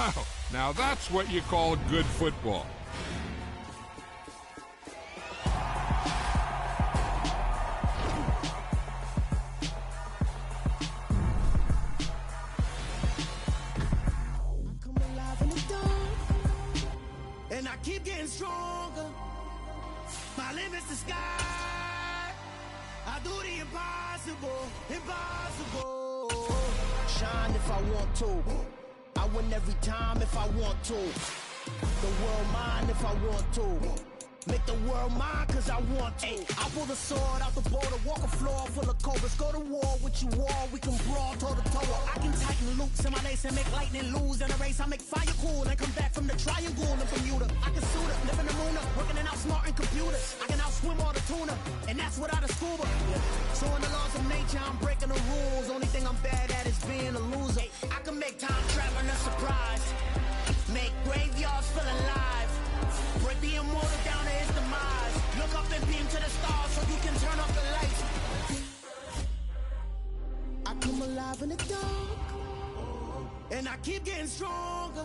Wow, now that's what you call good football. And I keep getting stronger. My limit's the sky. I do the impossible, impossible. Shine if I want to. I win every time if I want to. The world mine if I want to. Make the world mine cause I want to. I pull the sword out the border, walk a floor full of cobras. Go to war with you all, we can brawl toe to toe. I can tighten loops in my lace and make lightning lose in a race. I make fire cool and come back from the triangle in Bermuda. I can suit up, live in the moon up, working and outsmarting computers. I can outswim all the tuna, and that's without a scuba. So in the laws of nature, I'm breaking the rules. Only thing I'm bad at is being a loser. I can make time traveling a surprise. Make graveyards feel alive. Break the immortal down to his demise. Look up and beam to the stars so you can turn off the lights. I come alive in the dark, and I keep getting stronger.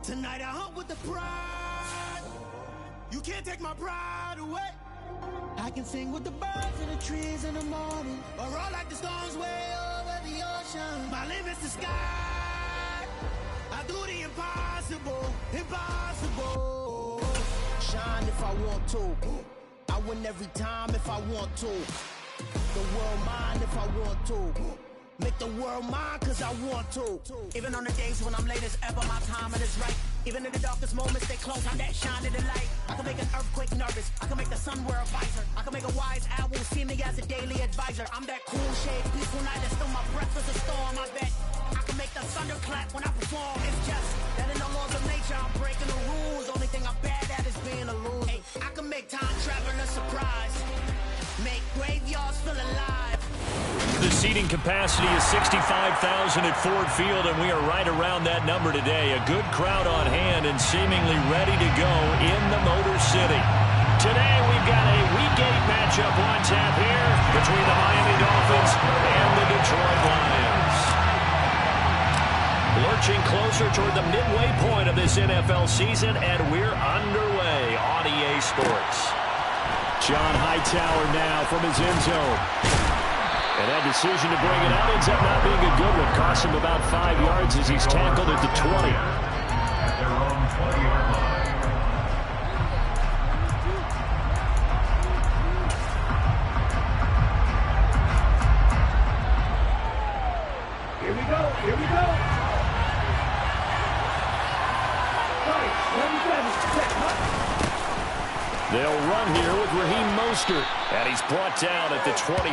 Tonight I hunt with the pride. You can't take my pride away. I can sing with the birds and the trees in the morning, or roll like the storms way over the ocean. My limit's the sky. I do the impossible, impossible. Shine if I want to. I win every time if I want to. The world mine if I want to. Make the world mine cause I want to. Even on the days when I'm late as ever, my timing is right. Even in the darkest moments, stay close, I'm that shining the light. I can make an earthquake nervous, I can make the sun wear a visor. I can make a wise owl see me as a daily advisor. I'm that cool shade, peaceful night, that's still my breath is a storm, I bet. I can make the thunder clap when I perform. It's just that in the laws of nature, I'm breaking the rules. Only thing I'm bad at is being a loser. Hey, I can make time traveling a surprise. Make graveyards feel alive. The seating capacity is 65,000 at Ford Field, and we are right around that number today. A good crowd on hand and seemingly ready to go in the Motor City. Today we've got a Week 8 matchup on tap here between the Miami Dolphins and the Detroit Lions. Lurching closer toward the midway point of this NFL season, and we're underway on EA Sports. John Hightower now from his end zone. And that decision to bring it out ends up not being a good one. Costs him about 5 yards as he's tackled at the 20. Here we go, here we go. They'll run here with Raheem Mostert. And he's brought down at the 24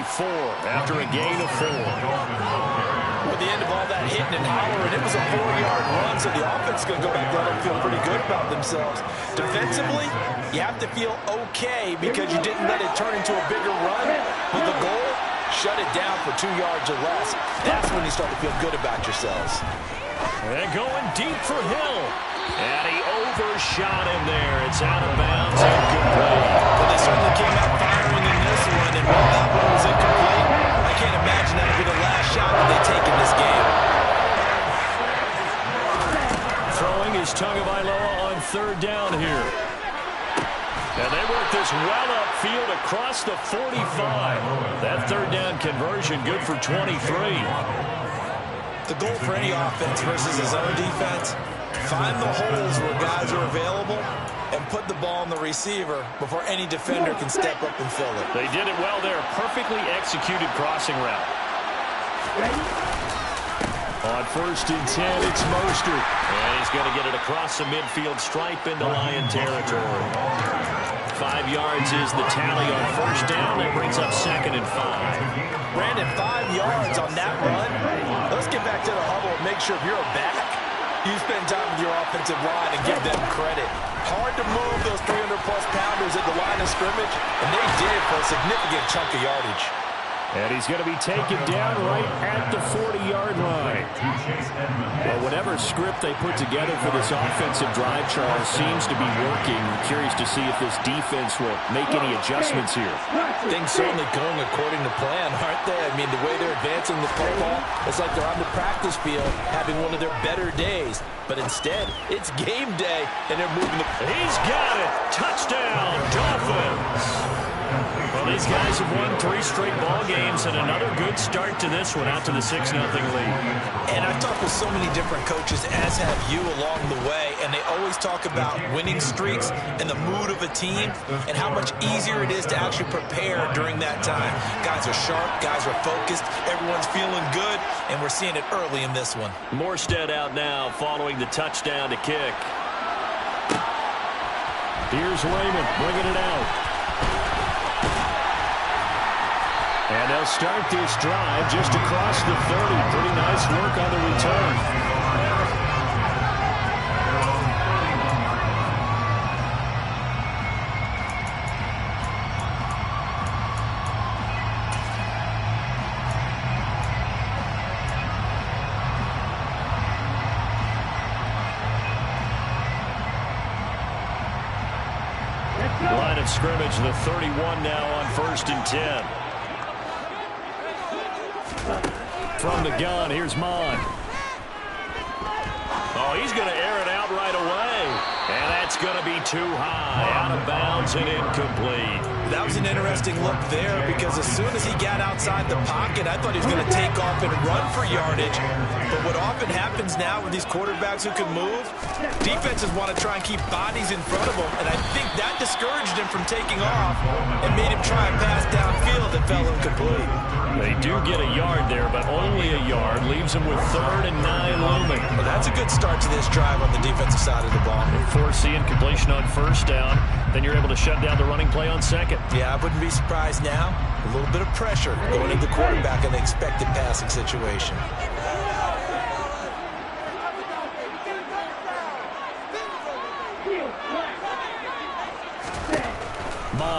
after a gain of 4. With the end of all that hitting and hollering, it was a 4-yard run, so the offense is going to go back there and feel pretty good about themselves. Defensively, you have to feel okay because you didn't let it turn into a bigger run. With the goal, shut it down for 2 yards or less. That's when you start to feel good about yourselves. And going deep for Hill. And he overshot him there. It's out of bounds and complete. Well, they certainly came out firing in this one, and while that one was incomplete, I can't imagine that would be the last shot that they take in this game. Throwing is Tagovailoa on 3rd down here. And they work this well upfield across the 45. That 3rd down conversion good for 23. The goal for any offense versus his own defense, find the holes where guys are available and put the ball in the receiver before any defender can step up and fill it. They did it well there. Perfectly executed crossing route. On 1st and 10, it's Mostert. And he's going to get it across the midfield stripe into Lion territory. 5 yards is the tally on 1st down. That brings up 2nd and 5. Brandon, 5 yards on that run. Let's get back to the huddle and make sure if you're back, you spend time with your offensive line and give them credit. Hard to move those 300-plus pounders at the line of scrimmage, and they did for a significant chunk of yardage. And he's going to be taken down right at the 40-yard line. Well, whatever script they put together for this offensive drive, Charles, seems to be working. I'm curious to see if this defense will make any adjustments here. Things certainly going according to plan, aren't they? I mean, the way they're advancing the football, it's like they're on the practice field having one of their better days. But instead, it's game day, and they're moving the... He's got it! Touchdown, Dolphins! Well, these guys have won 3 straight ball games, and another good start to this one, out to the 6-0 lead. And I've talked with so many different coaches, as have you along the way, and they always talk about winning streaks and the mood of a team and how much easier it is to actually prepare during that time. Guys are sharp, guys are focused, everyone's feeling good, and we're seeing it early in this one. Morstead out now following the touchdown to kick. Here's Raymond bringing it out. And they'll start this drive just across the 30. Pretty nice work on the return. Line of scrimmage, the 31 now on 1st and 10. From the gun, here's Maqmon. Oh, he's going to air it out right away. And that's going to be too high. Out of bounds and incomplete. That was an interesting look there because as soon as he got outside the pocket, I thought he was going to take off and run for yardage. But what often happens now with these quarterbacks who can move, defenses want to try and keep bodies in front of them. And I think that discouraged him from taking off and made him try and pass downfield that fell incomplete. They do get a yard there, but only a yard. Leaves them with 3rd and 9 looming. Well, that's a good start to this drive on the defensive side of the ball. Forcing completion on 1st down. Then you're able to shut down the running play on 2nd. Yeah, I wouldn't be surprised now. A little bit of pressure going into the quarterback in the expected passing situation.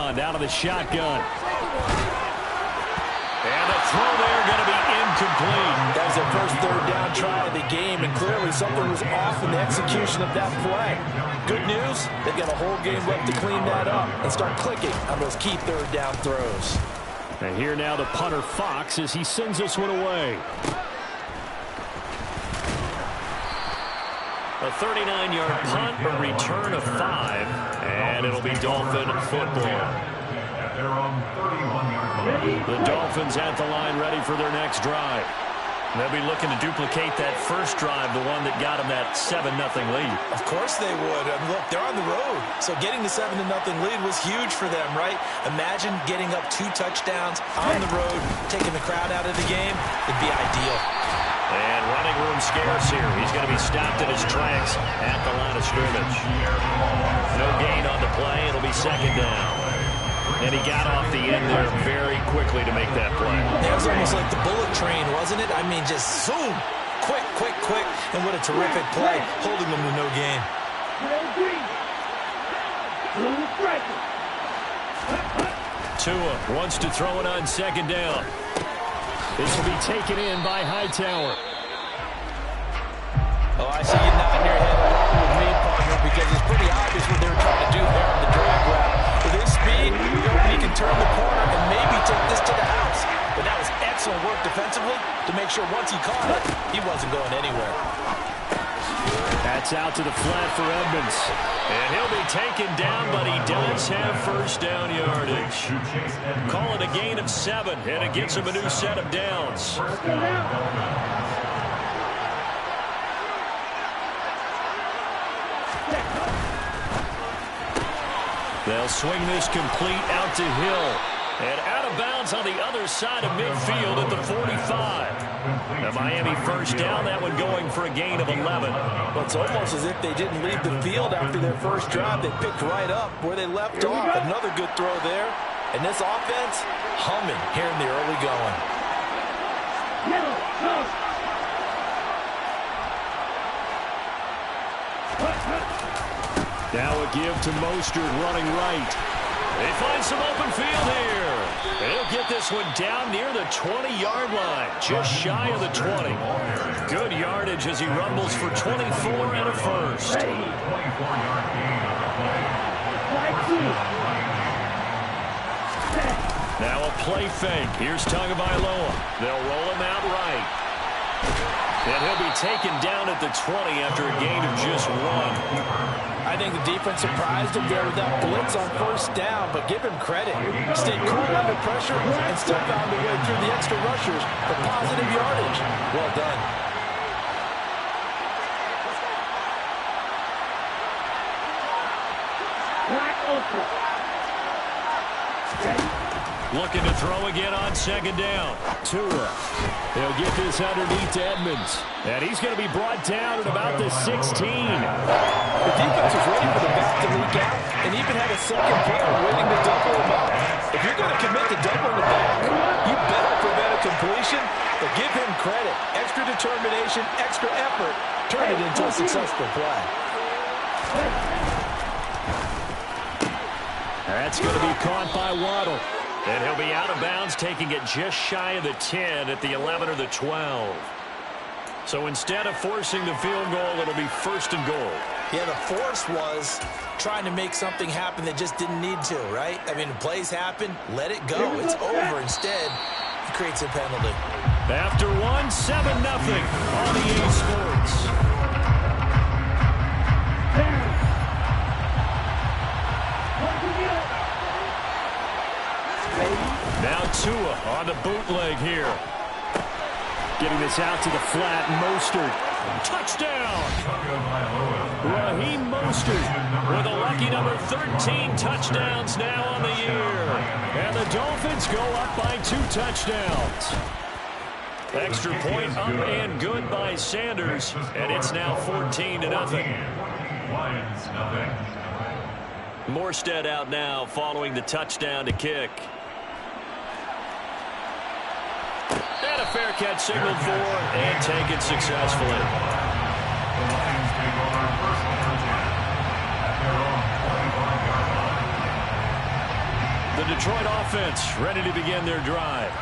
Maqmon down to the shotgun. And the throw there going to be incomplete. That was their first 3rd down try of the game, and clearly something was off in the execution of that play. Good news, they've got a whole game left to clean that up and start clicking on those key 3rd down throws. And here now the punter Fox as he sends this one away. A 39-yard punt, a return of 5, and it'll be Dolphin football. The Dolphins at the line ready for their next drive. They'll be looking to duplicate that first drive, the one that got them that 7-0 lead. Of course they would. I mean, look, they're on the road. So getting the 7-0 lead was huge for them, right? Imagine getting up 2 touchdowns on the road, taking the crowd out of the game. It'd be ideal. And running room scarce here. He's going to be stopped in his tracks at the line of scrimmage. No gain on the play. It'll be 2nd down. And he got off the end there very quickly to make that play. That was almost like the bullet train, wasn't it? I mean, just zoom. Quick, quick, quick. And what a terrific play, holding them to no gain. Tua wants to throw it on 2nd down. This will be taken in by Hightower. Oh, I see you nodding your head along with me, partner, because it's pretty obvious what they were trying to do there on the drag route. With his speed, he can turn the corner and maybe take this to the house. But that was excellent work defensively to make sure once he caught it, he wasn't going anywhere. That's out to the flat for Edmonds. And he'll be taken down, but he does have 1st down yardage. Call it a gain of 7, and it gets him a new set of downs. They'll swing this complete out to Hill. And out of bounds on the other side of midfield at the 45. The Miami 1st down, that one going for a gain of 11. Well, it's almost as if they didn't leave the field after their first drive. They picked right up where they left off. Another good throw there. And this offense, humming here in the early going. Now a give to Mostert running right. They find some open field here. He'll get this one down near the 20-yard line, just shy of the 20. Good yardage as he rumbles for 24 and a first. Now a play fake. Here's Tagovailoa. They'll roll him out right. And he'll be taken down at the 20 after a gain of just 1. I think the defense surprised him there with that blitz on first down, but give him credit. Stayed cool under pressure and still found a way through the extra rushers for positive yardage. Well done. Looking to throw again on second down. Tua. He'll get this underneath to Edmonds. And he's going to be brought down at about the 16. The defense was ready for the back to leak out and even had a second player waiting to double him up. If you're going to commit to doubling the back, you better prevent a completion, but give him credit. Extra determination, extra effort, turn it into a successful play. That's going to be caught by Waddle. And he'll be out of bounds, taking it just shy of the 10 at the 11 or the 12. So instead of forcing the field goal, it'll be first and goal. Yeah, the force was trying to make something happen that just didn't need to, right? I mean, plays happen, let it go. It's over. Instead, it creates a penalty. After 1, 7-0 on EA Sports. Now Tua on the bootleg here. Getting this out to the flat. Mostert. Touchdown! Raheem Mostert with a lucky number 13 touchdowns now on the year. And the Dolphins go up by 2 touchdowns. Extra point up and good by Sanders. And it's now 14-0. Lions, nothing. Morstead out now following the touchdown to kick. And a fair catch signaled for and taken successfully. The Lions take over first and 10 at their own 21-yard line. The Detroit offense ready to begin their drive.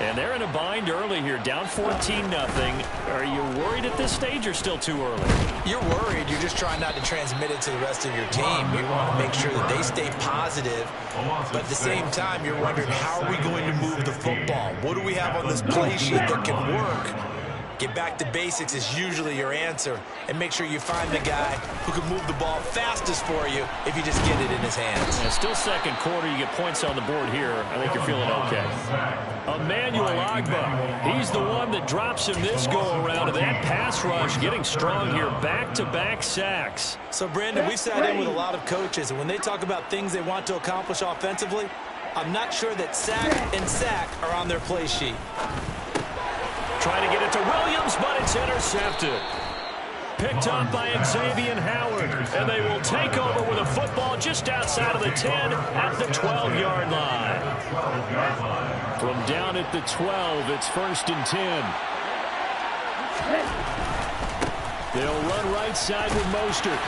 And they're in a bind early here, down 14-0. Are you worried at this stage or still too early? You're worried. You're just trying not to transmit it to the rest of your team. You want to make sure that they stay positive. But at the same time, you're wondering, how are we going to move the football? What do we have on this play sheet that can work? Get back to basics is usually your answer. And make sure you find the guy who can move the ball fastest for you if you just get it in his hands. And still second quarter, you get points on the board here. I think you're feeling okay. Emmanuel Agba, he's the one that drops him this go-around. And that pass rush getting strong here. Back-to-back sacks. So, Brandon, we've sat in with a lot of coaches, and when they talk about things they want to accomplish offensively, I'm not sure that sack and sack are on their play sheet. Trying to get it to Williams, but it's intercepted. Picked up by Xavier Howard, and they will take over with a football just outside of the 10 at the 12-yard line. From down at the 12, it's 1st and 10. They'll run right side with Mostert.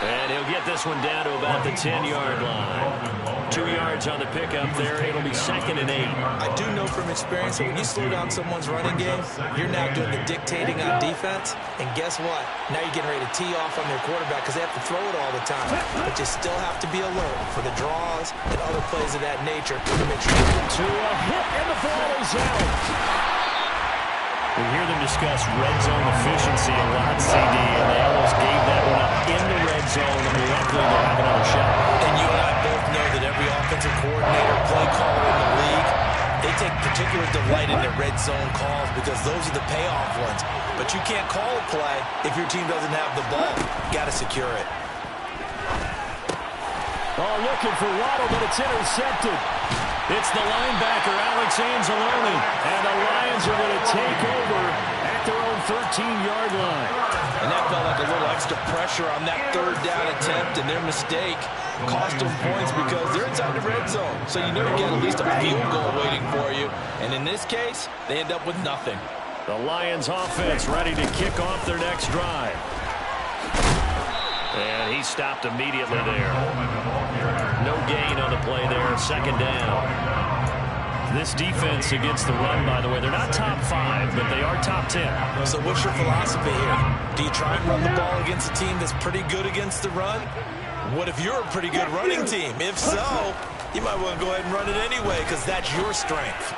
And he'll get this one down to about the 10-yard line. 2 yards on the pickup there. It'll be 2nd and 8. I do know from experience that when you slow down someone's running game, you're now doing the dictating on defense. And guess what? Now you're getting ready to tee off on their quarterback because they have to throw it all the time. But you still have to be alert for the draws and other plays of that nature to make sure to a hit, and the ball is out. We hear them discuss red zone efficiency a lot, CD, and they almost gave that one up in the red zone, and luckily they'll have another shot. And you and I both know that every offensive coordinator, play caller in the league, they take particular delight in their red zone calls because those are the payoff ones. But you can't call a play if your team doesn't have the ball. You got to secure it. Oh, looking for Waddle, but it's intercepted. It's the linebacker, Alex Anzalone, and the Lions are going to take over at their own 13-yard line. And that felt like a little extra pressure on that 3rd down attempt, and their mistake cost them points because they're inside the red zone. So you know you get at least a field goal waiting for you. And in this case, they end up with nothing. The Lions offense ready to kick off their next drive. And he stopped immediately there. No gain on the play there, 2nd down. This defense against the run, by the way, they're not top 5, but they are top 10. So what's your philosophy here? Do you try and run the ball against a team that's pretty good against the run? What if you're a pretty good running team? If so, you might want to go ahead and run it anyway because that's your strength.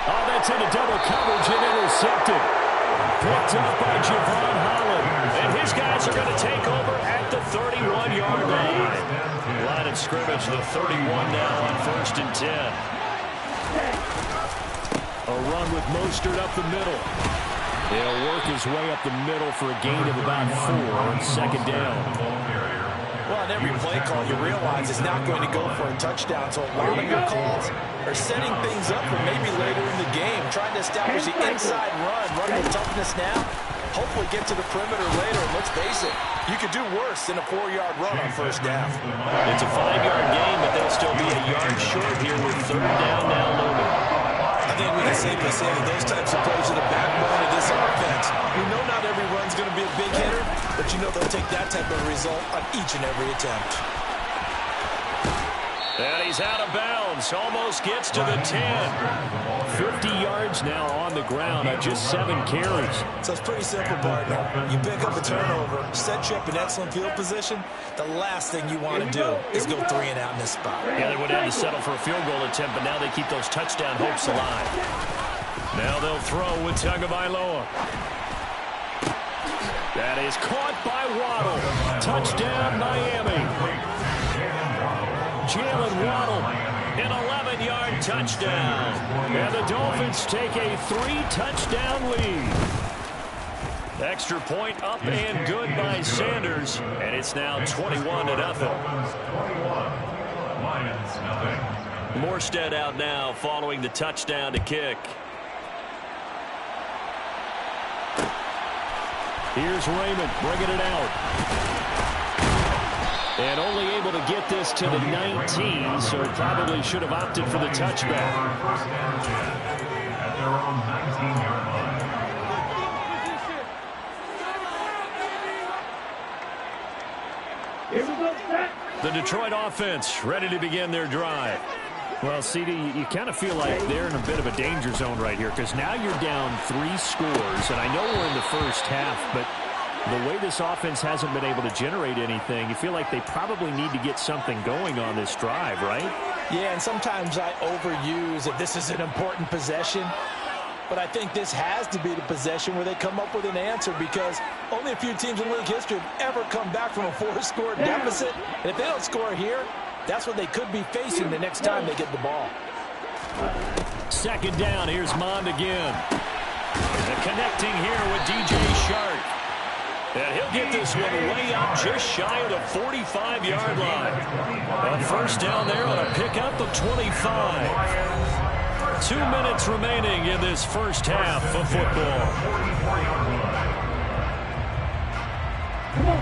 Oh, that's into double coverage and intercepted. Picked up by Javon Holland. And his guys are going to take over at the 31-yard line. Line of scrimmage, the 31 now on 1st and 10. A run with Mostert up the middle. He'll work his way up the middle for a gain of about 4 on 2nd down. Well, on every play call, you realize it's not going to go for a touchdown, so a lot of your calls are setting things up for maybe later in the game, trying to establish the inside run, running the toughness now, hopefully get to the perimeter later. And let's face it, you could do worse than a 4-yard run on 1st down. It's a 5-yard gain, but they'll still be a yard short here with 3rd down now loaded. I think we can safely say that those types of plays are the backbone of this offense. We know not every run's going to be a big hitter, but you know they'll take that type of result on each and every attempt. And he's out of bounds. Almost gets to the 10. 50 yards now on the ground on just 7 carries. So it's pretty simple, partner. You pick up a turnover, set you up in excellent field position. The last thing you want to do is go 3 and out in this spot. Yeah, they would have to settle for a field goal attempt, but now they keep those touchdown hopes alive. Now they'll throw with Tagovailoa. That is caught by Waddle. Touchdown, Miami. Jalen Waddle, an 11-yard touchdown. And the Dolphins take a 3-touchdown lead. Extra point up and good by Sanders. And it's now 21-0. Morstead out now following the touchdown to kick. Here's Raymond bringing it out. And only able to get this to the 19, so probably should have opted for the touchback. At their own 19-yard line. The Detroit offense ready to begin their drive. Well, CD, you kind of feel like they're in a bit of a danger zone right here because now you're down 3 scores, and I know we're in the first half, but the way this offense hasn't been able to generate anything, you feel like they probably need to get something going on this drive, right? Yeah, and sometimes I overuse that this is an important possession. But I think this has to be the possession where they come up with an answer because only a few teams in league history have ever come back from a 4-score deficit. And if they don't score here, that's what they could be facing the next time they get the ball. 2nd down, here's Mond again. And connecting here with DJ Shark. And he'll get this one way up just shy of the 45-yard line. A 1st down there on a pickup of 25. 2 minutes remaining in this first half of football.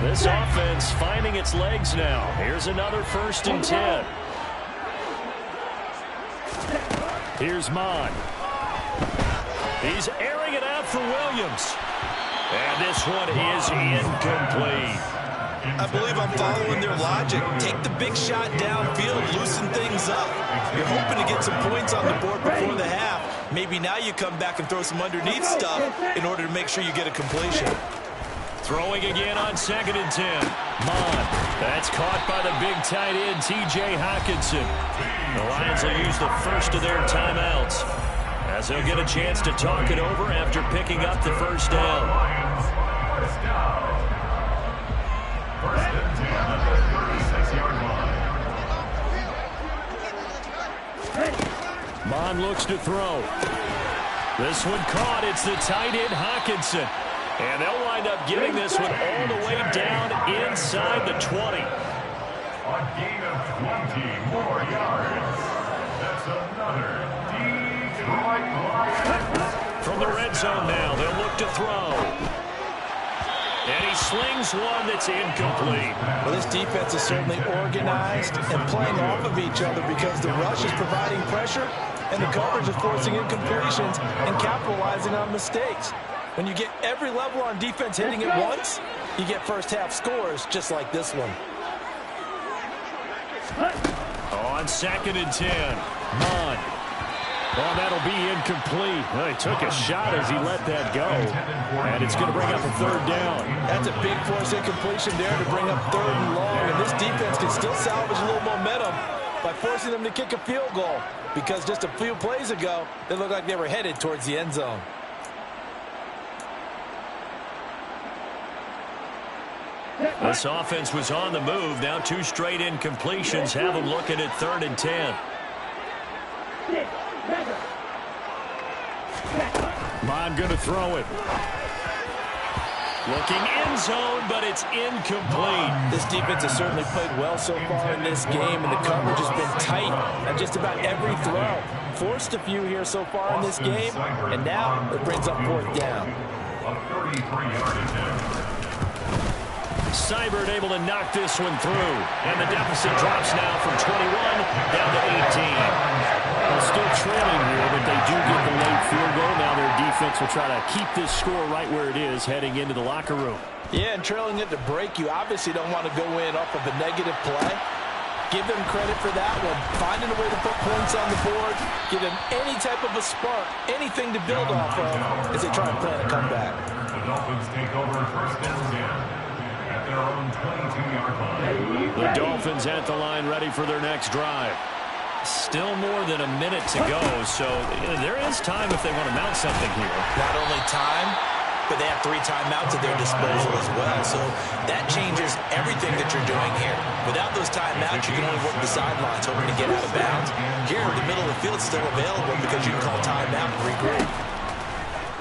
This offense finding its legs now. Here's another 1st and 10. Here's Mond. He's airing it out for Williams. And this one is incomplete. I believe I'm following their logic. Take the big shot downfield, loosen things up. You're hoping to get some points on the board before the half. Maybe now you come back and throw some underneath stuff in order to make sure you get a completion. Throwing again on 2nd and 10. Mond. That's caught by the big tight end, T.J. Hockenson. The Lions will use the first of their timeouts as they'll get a chance to talk it over after picking up the 1st down. First down. 1st and 10 at the 36-yard line. Mond looks to throw. This one caught. It's the tight end, Hockenson. And they'll wind up getting this one all the way down inside the 20. A gain of 20 more yards. That's another Detroit Lions. From the red zone now, they'll look to throw. And he slings one that's incomplete. Well, this defense is certainly organized and playing off of each other because the rush is providing pressure and the coverage is forcing incompletions and capitalizing on mistakes. When you get every level on defense hitting at once, you get first half scores just like this one. On 2nd and 10, Mond. Well, that'll be incomplete. Well, he took a shot as he let that go, and it's going to bring up a third down. That's a big force incompletion there to bring up third and long, and this defense can still salvage a little momentum by forcing them to kick a field goal, because just a few plays ago, they looked like they were headed towards the end zone. This offense was on the move. Now 2 straight incompletions have them looking at 3rd and 10. Maqmon going to throw it. Looking end zone, but it's incomplete. This defense has certainly played well so far in this game, and the coverage has been tight at just about every throw. Forced a few here so far in this game, and now it brings up 4th down. A 33-yard attempt. Seibert able to knock this one through, and the deficit drops now from 21 down to 18. Well, still trailing here, but they do get the late field goal. Now their defense will try to keep this score right where it is heading into the locker room. Yeah, and trailing it to break, you obviously don't want to go in off of a negative play. Give them credit for that one. Finding a way to put points on the board, give them any type of a spark, anything to build off of as they try and plan a comeback. The Dolphins take over 1st and 10 at their own 22-yard line. The Dolphins at the line, ready for their next drive. Still more than a minute to go, so there is time if they want to mount something here. Not only time, but they have 3 timeouts at their disposal as well, so that changes everything that you're doing here. Without those timeouts, you can only work the sidelines hoping to get out of bounds. Here, the middle of the field is still available because you can call timeout and regroup.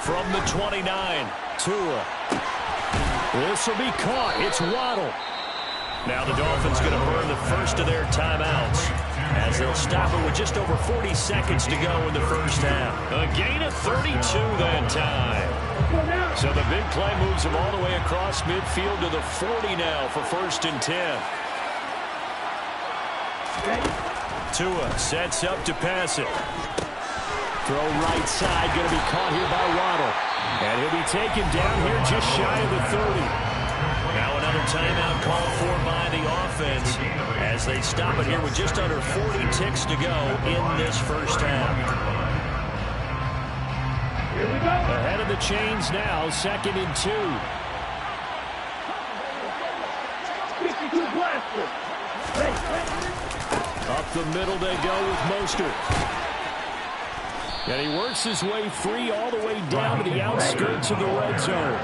From the 29, Tua. This will be caught. It's Waddle. Now the Dolphins going to burn the first of their timeouts as they'll stop it with just over 40 seconds to go in the first half. A gain of 32 that time. So the big play moves them all the way across midfield to the 40 now for 1st and 10. Tua sets up to pass it. Throw right side, going to be caught here by Waddle. And he'll be taken down here just shy of the 30. Now another timeout called for by the offense as they stop it here with just under 40 ticks to go in this first half. Ahead of the chains now, 2nd and 2. Up the middle they go with Mostert. And he works his way free all the way down to the outskirts of the red zone.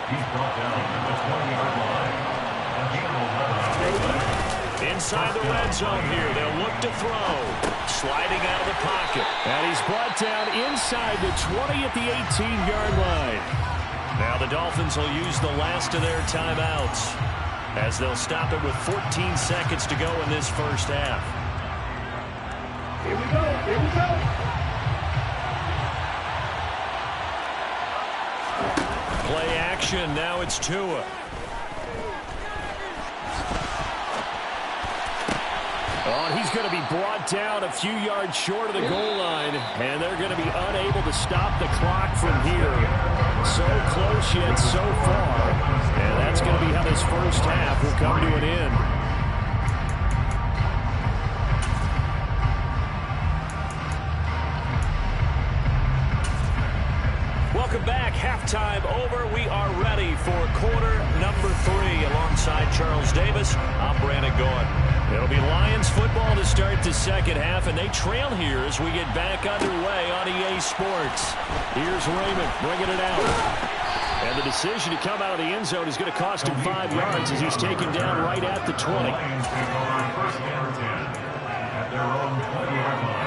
He's brought down at the 20-yard line. Inside the red zone here, they'll look to throw. Sliding out of the pocket. And he's brought down inside the 20 at the 18-yard line. Now the Dolphins will use the last of their timeouts as they'll stop it with 14 seconds to go in this first half. Here we go, here we go. Play action, now it's Tua. Oh, he's going to be brought down a few yards short of the goal line, and they're going to be unable to stop the clock from here. So close yet so far, and that's going to be how this first half will come to an end. Welcome back. Halftime over. We are ready for quarter number 3 alongside Charles Davis. I'm Brandon Gordon. It'll be Lions football to start the second half, and they trail here as we get back underway on EA Sports. Here's Raymond bringing it out. And the decision to come out of the end zone is going to cost him 5 yards as he's taken down right at the 20. Lions take over 1st and 10 at their own 20-yard line.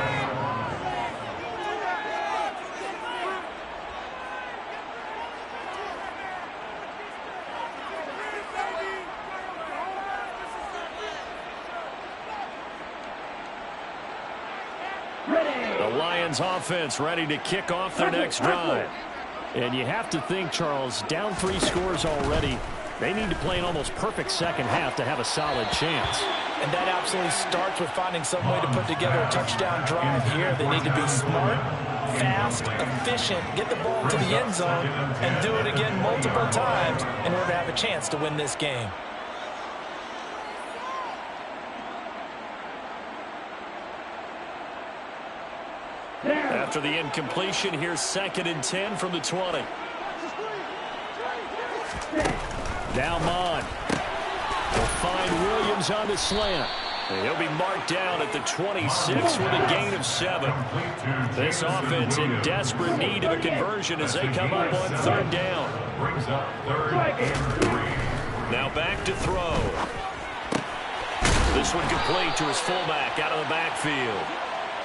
The Lions offense ready to kick off their next drive. And you have to think, Charles, down 3 scores already. They need to play an almost perfect second half to have a solid chance. And that absolutely starts with finding some way to put together a touchdown drive here. They need to be smart, fast, efficient, get the ball to the end zone, and do it again multiple times in order to have a chance to win this game. After the incompletion, here's 2nd and 10 from the 20. Now Maqmon will find Williams on the slant. He'll be marked down at the 26 with a gain of 7. This offense in desperate need of a conversion as they come up on 3rd down. Brings up 3rd and 3. Now back to throw. This one complete to his fullback out of the backfield.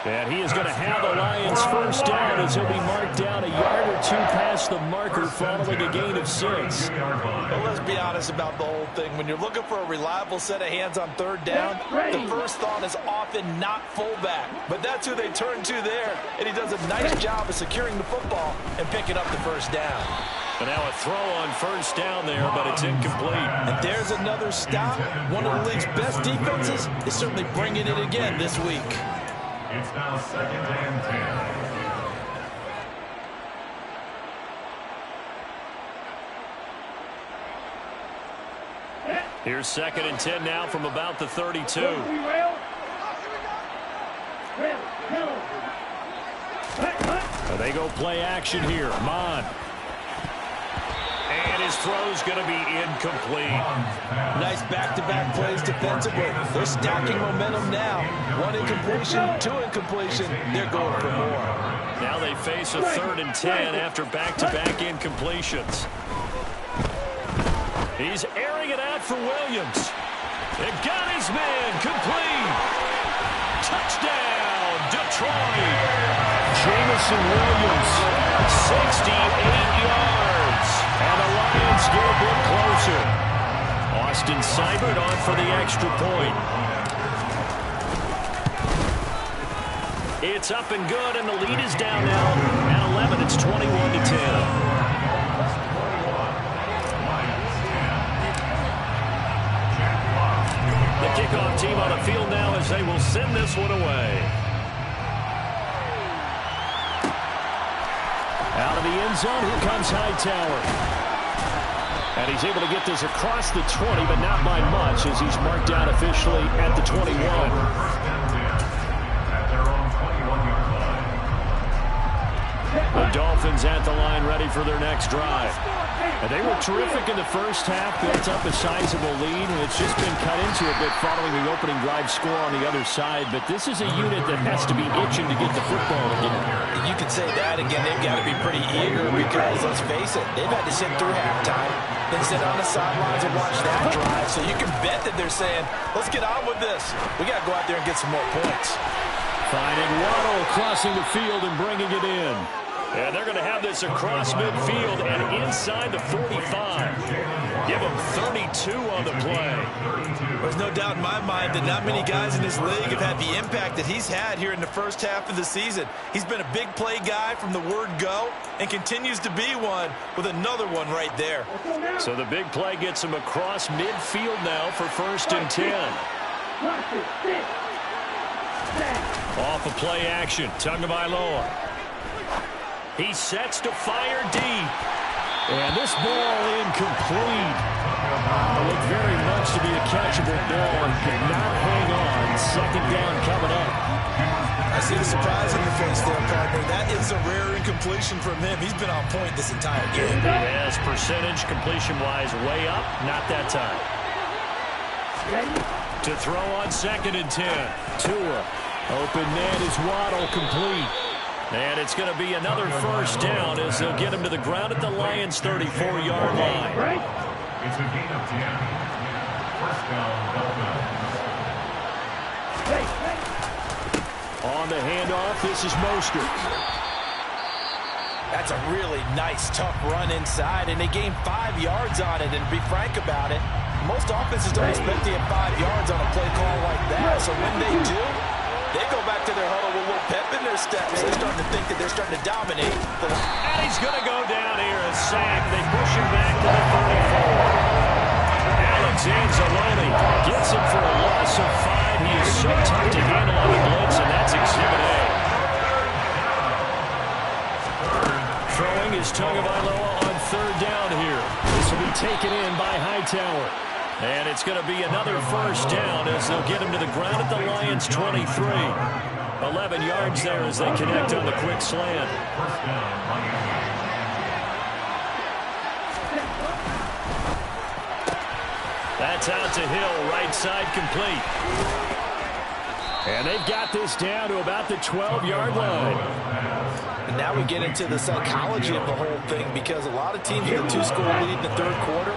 And he is going to have the Lions first down as he'll be marked down a yard or 2 past the marker following a gain of 6. Well, let's be honest about the whole thing. When you're looking for a reliable set of hands on 3rd down, the first thought is often not fullback. But that's who they turn to there. And he does a nice job of securing the football and picking up the first down. But now a throw on 1st down there, but it's incomplete. And there's another stop. One of the league's best defenses is certainly bringing it again this week. It's now 2nd and 10. Here's 2nd and 10 now from about the 32. They go play action here. Maqmon. And his throw's going to be incomplete. Nice back-to-back plays defensively. They're stacking momentum now. 1 incompletion, 2 incompletion. They're going for more. Now they face a 3rd and 10 after back-to-back incompletions. He's airing it out for Williams. It got his man complete. Touchdown, Detroit. Jamison Williams, 68 yards. And the Lions get a bit closer. Austin Seibert on for the extra point. It's up and good, and the lead is down now at 11. It's 21-10. The kickoff team on the field now as they will send this one away. Out of the end zone, here comes Hightower. And he's able to get this across the 20, but not by much as he's marked down officially at the 21. The Dolphins at the line ready for their next drive. And they were terrific in the first half, built up a sizable lead, and it's just been cut into a bit following the opening drive score on the other side. But this is a unit that has to be itching to get the football again. You can say that again. They've got to be pretty eager because, let's face it, they've had to sit through halftime, then sit on the sidelines and watch that drive. So you can bet that they're saying, let's get on with this. We got to go out there and get some more points. Finding Waddle crossing the field and bringing it in. And they're going to have this across midfield and inside the 45. Give them 32 on the play. There's no doubt in my mind that not many guys in this league have had the impact that he's had here in the first half of the season. He's been a big play guy from the word go and continues to be one with another one right there. So the big play gets him across midfield now for 1st and 10. Off of play action, Tagovailoa. He sets to fire deep. And this ball incomplete. It looked very much to be a catchable ball and could not hang on. 2nd down coming up. I see the surprise in your face there, partner. That is a rare incompletion from him. He's been on point this entire game. He has percentage completion-wise way up. Not that time. To throw on 2nd and 10. Tua. Open man is Waddle complete. And it's going to be another 1st down as they'll get him to the ground at the Lions' 34-yard line. It's a gain of 10. 1st down, Dolphins. On the handoff, this is Mostert. That's a really nice, tough run inside, and they gained 5 yards on it. And to be frank about it, most offenses don't expect to get 5 yards on a play call like that. So when they do, they go back to their huddle with a little pep in their steps. They're starting to think that they're starting to dominate. And he's going to go down here, a sack. They push him back to the 34. Alex Anzalone gets him for a loss of 5. He is so tough to handle on the blitz, and that's Exhibit A. Throwing is Tagovailoa on 3rd down here. This will be taken in by Hightower. And it's going to be another 1st down as they'll get him to the ground at the Lions' 23. 11 yards there as they connect on the quick slant. First down, Miami. That's out to Hill, right side complete. And they've got this down to about the 12-yard line. And now we get into the psychology of the whole thing, because a lot of teams with a 2-score lead in the third quarter,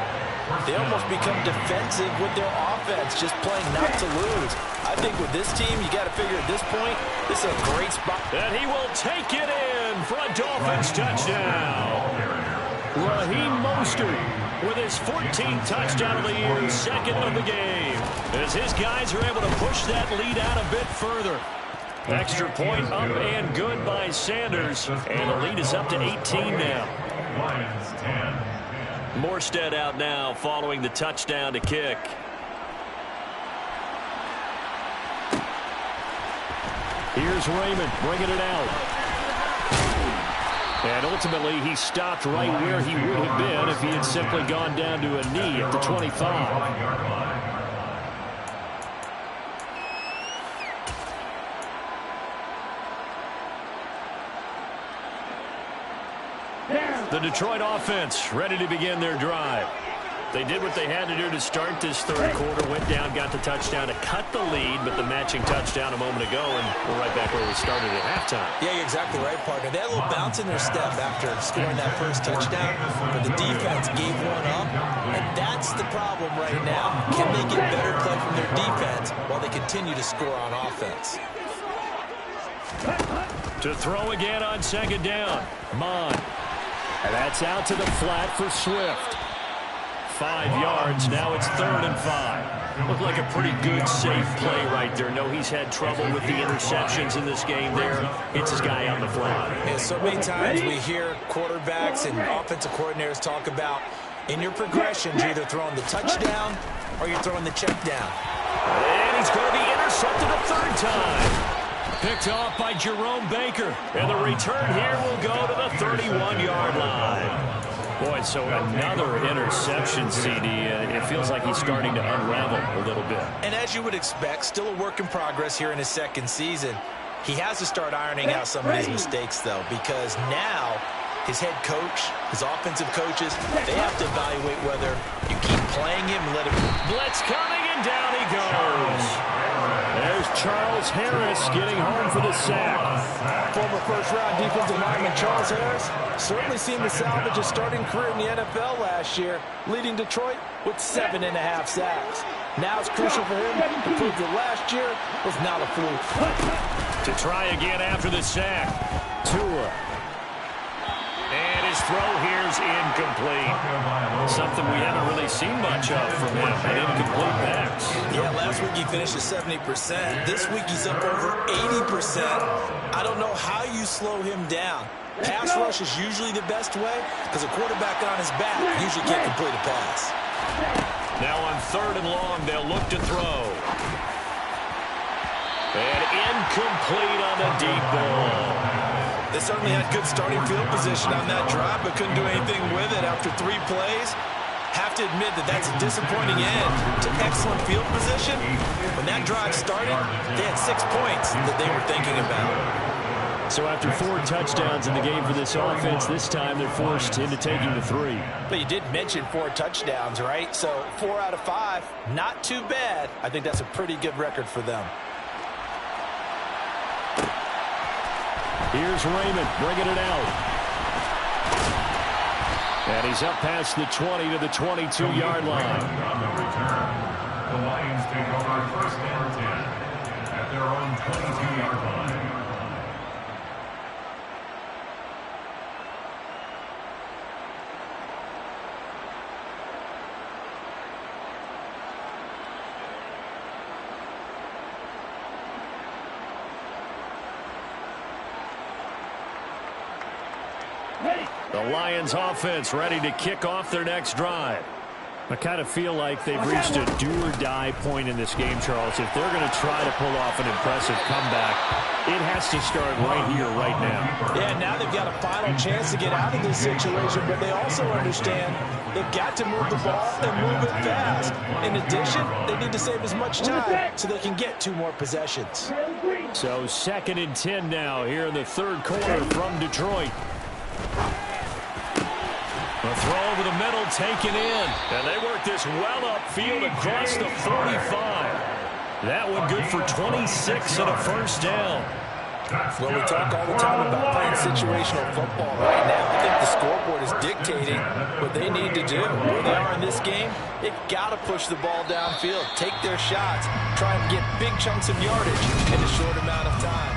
they almost become defensive with their offense, just playing not to lose. I think with this team, you got to figure at this point, this is a great spot. And he will take it in for a Dolphins touchdown. Raheem Mostert with his 14th touchdown of the year, second of the game, as his guys are able to push that lead out a bit further. Extra point up and good by Sanders, and the lead is up to 18 now. Lions 10. Morstead out now following the touchdown to kick. Here's Raymond bringing it out. And ultimately, he stopped right where he would have been if he had simply gone down to a knee at the 25. The Detroit offense ready to begin their drive. They did what they had to do to start this third quarter, went down, got the touchdown to cut the lead, but the matching touchdown a moment ago, and we're right back where we started at halftime. Yeah, you're exactly right, partner. They had a little bounce in their step after scoring that first touchdown, but the defense gave one up, and that's the problem right now. Can they get better play from their defense while they continue to score on offense? To throw again on second down, Mon. And that's out to the flat for Swift. 5 yards, now it's 3rd and 5. Looked like a pretty good, safe play right there. No, he's had trouble with the interceptions in this game there. Hits his guy on the flat. And so many times we hear quarterbacks and offensive coordinators talk about, in your progressions, you're either throwing the touchdown or you're throwing the check down. And he's going to be intercepted a 3rd time. Picked off by Jerome Baker. And the return here will go to the 31-yard line. Boy, so another interception, CD. It feels like he's starting to unravel a little bit. And as you would expect, still a work in progress here in his second season. He has to start ironing out some of his mistakes, though, because now his head coach, his offensive coaches, they have to evaluate whether you keep playing him and let him. Blitz coming, and down he goes. There's Charles Harris getting home for the sack. Former first-round defensive lineman Charles Harris certainly seemed to salvage a starting career in the NFL last year, leading Detroit with 7.5 sacks. Now it's crucial for him to prove that last year was not a fluke. To try again after the sack, Tua. And his throw here's incomplete. Something we haven't really seen much of from him, an incomplete pass. Yeah, last week he finished at 70%. This week he's up over 80%. I don't know how you slow him down. Pass rush is usually the best way because a quarterback on his back usually can't complete a pass. Now on 3rd and long, they'll look to throw. And incomplete on the deep ball. They certainly had good starting field position on that drive, but couldn't do anything with it after 3 plays. Have to admit that that's a disappointing end to excellent field position. When that drive started, they had 6 points that they were thinking about. So after 4 touchdowns in the game for this offense, this time they're forced into taking the 3. But you did mention 4 touchdowns, right? So 4 out of 5, not too bad. I think that's a pretty good record for them. Here's Raymond bringing it out. And he's up past the 20 to the 22-yard line. On the return, the Lions take over 1st and 10 at their own 22-yard line. The Lions offense ready to kick off their next drive. I kind of feel like they've reached a do-or-die point in this game, Charles. If they're going to try to pull off an impressive comeback, it has to start right here, right now. Yeah, now they've got a final chance to get out of this situation, but they also understand they've got to move the ball and move it fast. In addition, they need to save as much time so they can get 2 more possessions. So 2nd and 10 now here in the 3rd quarter from Detroit. A throw over the middle, taken in. And they work this well upfield across the 45. That one good for 26 and a first down. Well, we talk all the time about playing situational football right now. I think the scoreboard is dictating what they need to do. Where they are in this game, they've got to push the ball downfield, take their shots, try and get big chunks of yardage in a short amount of time.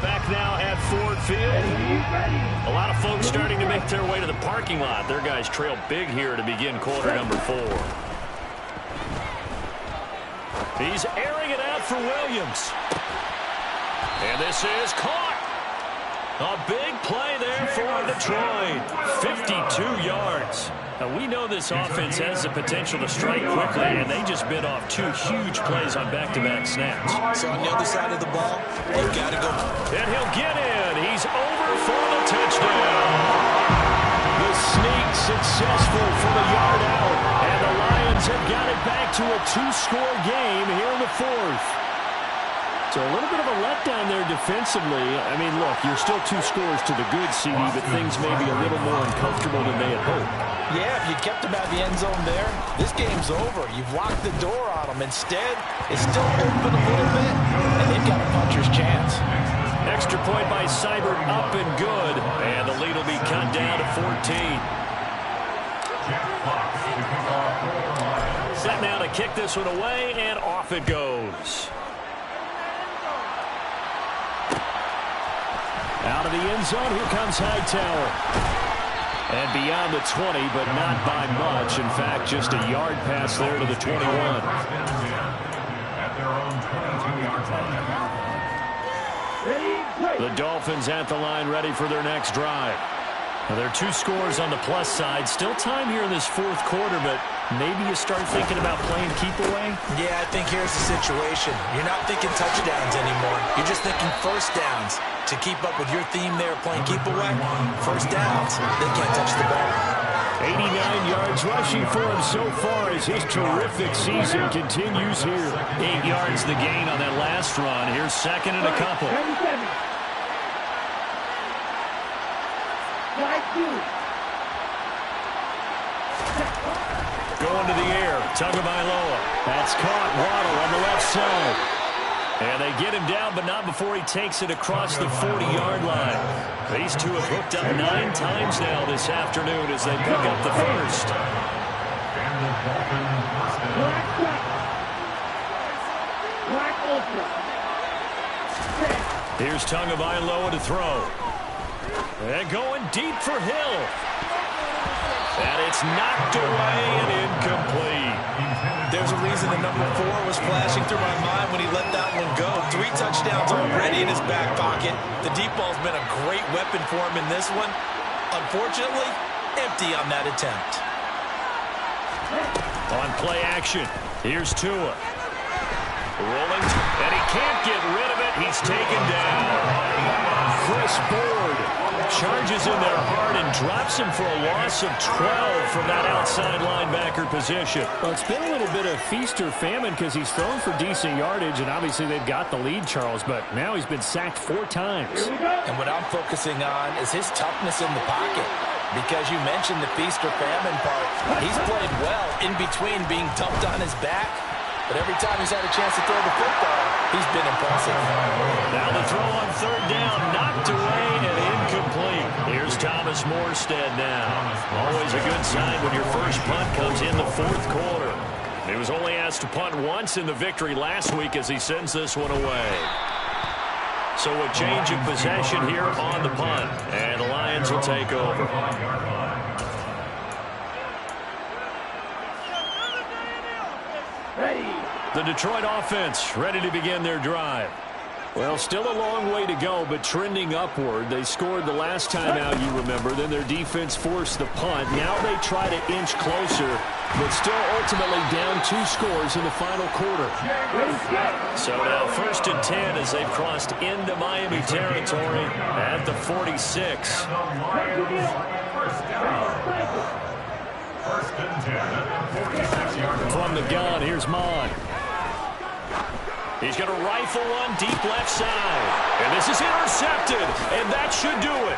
Back now at Ford Field. A lot of folks starting to make their way to the parking lot. Their guys trail big here to begin quarter number 4. He's airing it out for Williams. And this is caught. A big play there for Detroit. 52 yards. Now, we know this offense has the potential to strike quickly, and they just bit off 2 huge plays on back-to-back snaps. So on the other side of the ball, you've got to go. And he'll get in. He's over for the touchdown. The sneak successful from a yard out. And the Lions have got it back to a 2-score game here in the 4th. So a little bit of a letdown there defensively. I mean, look, you're still 2 scores to the good, CD, but things may be a little more uncomfortable than they had hoped. Yeah, if you kept them out of the end zone there, this game's over. You've locked the door on them. Instead, it's still open a little bit, and they've got a puncher's chance. Extra point by Seibert, up and good. And the lead will be cut down to 14. Set now to kick this one away, and off it goes. Out of the end zone, here comes Hightower. And beyond the 20, but not by much. In fact, just a yard pass there to the 21. The Dolphins at the line, ready for their next drive. Now, there are 2 scores on the plus side. Still time here in this 4th quarter, but maybe you start thinking about playing keep away? Yeah, I think here's the situation. You're not thinking touchdowns anymore. You're just thinking first downs. To keep up with your theme there, playing keep away, first downs, they can't touch the ball. 89 yards rushing for him so far as his terrific season continues here. 8 yards the gain on that last run. Here's 2nd and a couple. Going to the air, Tagovailoa. That's caught. Waddle on the left side. And they get him down, but not before he takes it across the 40-yard line. These 2 have hooked up 9 times now this afternoon as they pick up the first. Here's Tagovailoa to throw. And going deep for Hill. And it's knocked away and incomplete. There's a reason the number 4 was flashing through my mind when he let that one go. 3 touchdowns already in his back pocket. The deep ball's been a great weapon for him in this one. Unfortunately, empty on that attempt. On play action, here's Tua. Rolling, and he can't get rid of it. He's taken down. Chris Board charges in there hard and drops him for a loss of 12 from that outside linebacker position. Well, it's been a little bit of feast or famine because he's thrown for decent yardage, and obviously they've got the lead, Charles, but now he's been sacked 4 times. And what I'm focusing on is his toughness in the pocket. Because you mentioned the feast or famine part. He's played well in between being dumped on his back. But every time he's had a chance to throw the football, he's been impressive. Now the throw on 3rd down, knocked away and incomplete. Here's Thomas Morstead now. Always a good sign when your first punt comes in the 4th quarter. He was only asked to punt once in the victory last week as he sends this one away. So a change of possession here on the punt, and the Lions will take over. The Detroit offense ready to begin their drive. Well, still a long way to go, but trending upward. They scored the last time out, you remember. Then their defense forced the punt. Now they try to inch closer, but still ultimately down 2 scores in the final quarter. So now 1st and 10 as they've crossed into Miami territory at the 46. From the gun, here's Maqmon. He's going to rifle one deep left side. And this is intercepted, and that should do it.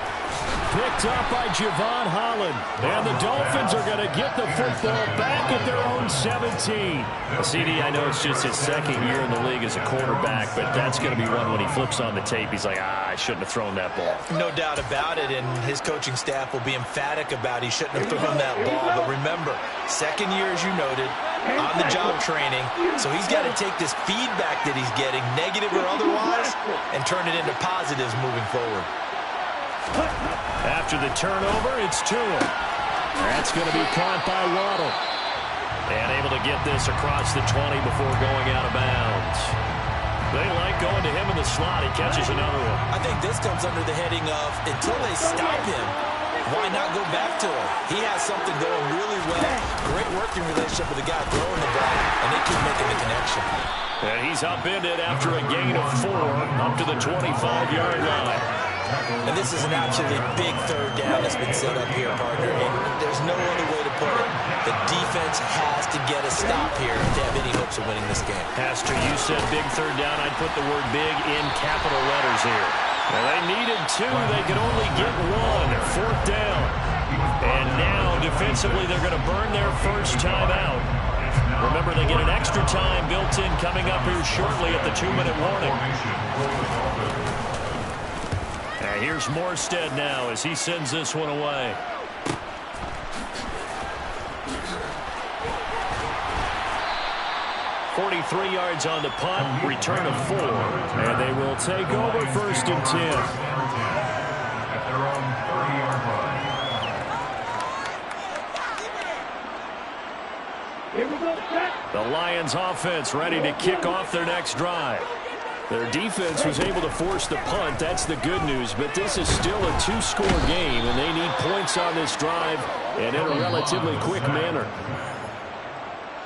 Picked up by Javon Holland. And the Dolphins are going to get the football back at their own 17. CD, I know it's just his 2nd year in the league as a quarterback, but that's going to be one when he flips on the tape. He's like, I shouldn't have thrown that ball. No doubt about it, and his coaching staff will be emphatic about he shouldn't have thrown that ball. But remember, 2nd year, as you noted, on-the-job training, so he's got to take this feedback that he's getting, negative or otherwise, and turn it into positives moving forward. After the turnover, it's Tua. That's going to be caught by Waddle. And able to get this across the 20 before going out of bounds. They like going to him in the slot. He catches another one. I think this comes under the heading of, until they stop him, why not go back to him? He has something going really well. Great working relationship with the guy throwing the ball, and they keep making the connection. And he's upended after a gain of 4 up to the 25-yard line. And this is an absolutely big 3rd down that's been set up here, partner. And there's no other way to put it. The defense has to get a stop here to have any hopes of winning this game. Pastor, you said big 3rd down. I'd put the word big in capital letters here. Well, they needed 2. They could only get 1. 4th down. And now, defensively, they're going to burn their first time out. Remember, they get an extra time built in coming up here shortly at the 2-minute warning. Here's Morstead now as he sends this one away. .43 yards on the punt, return of 4, and they will take over 1st and 10. At their own 30-yard line. Here we go, set. The Lions offense ready to kick off their next drive. Their defense was able to force the punt. That's the good news. But this is still a 2-score game, and they need points on this drive and in a relatively quick manner.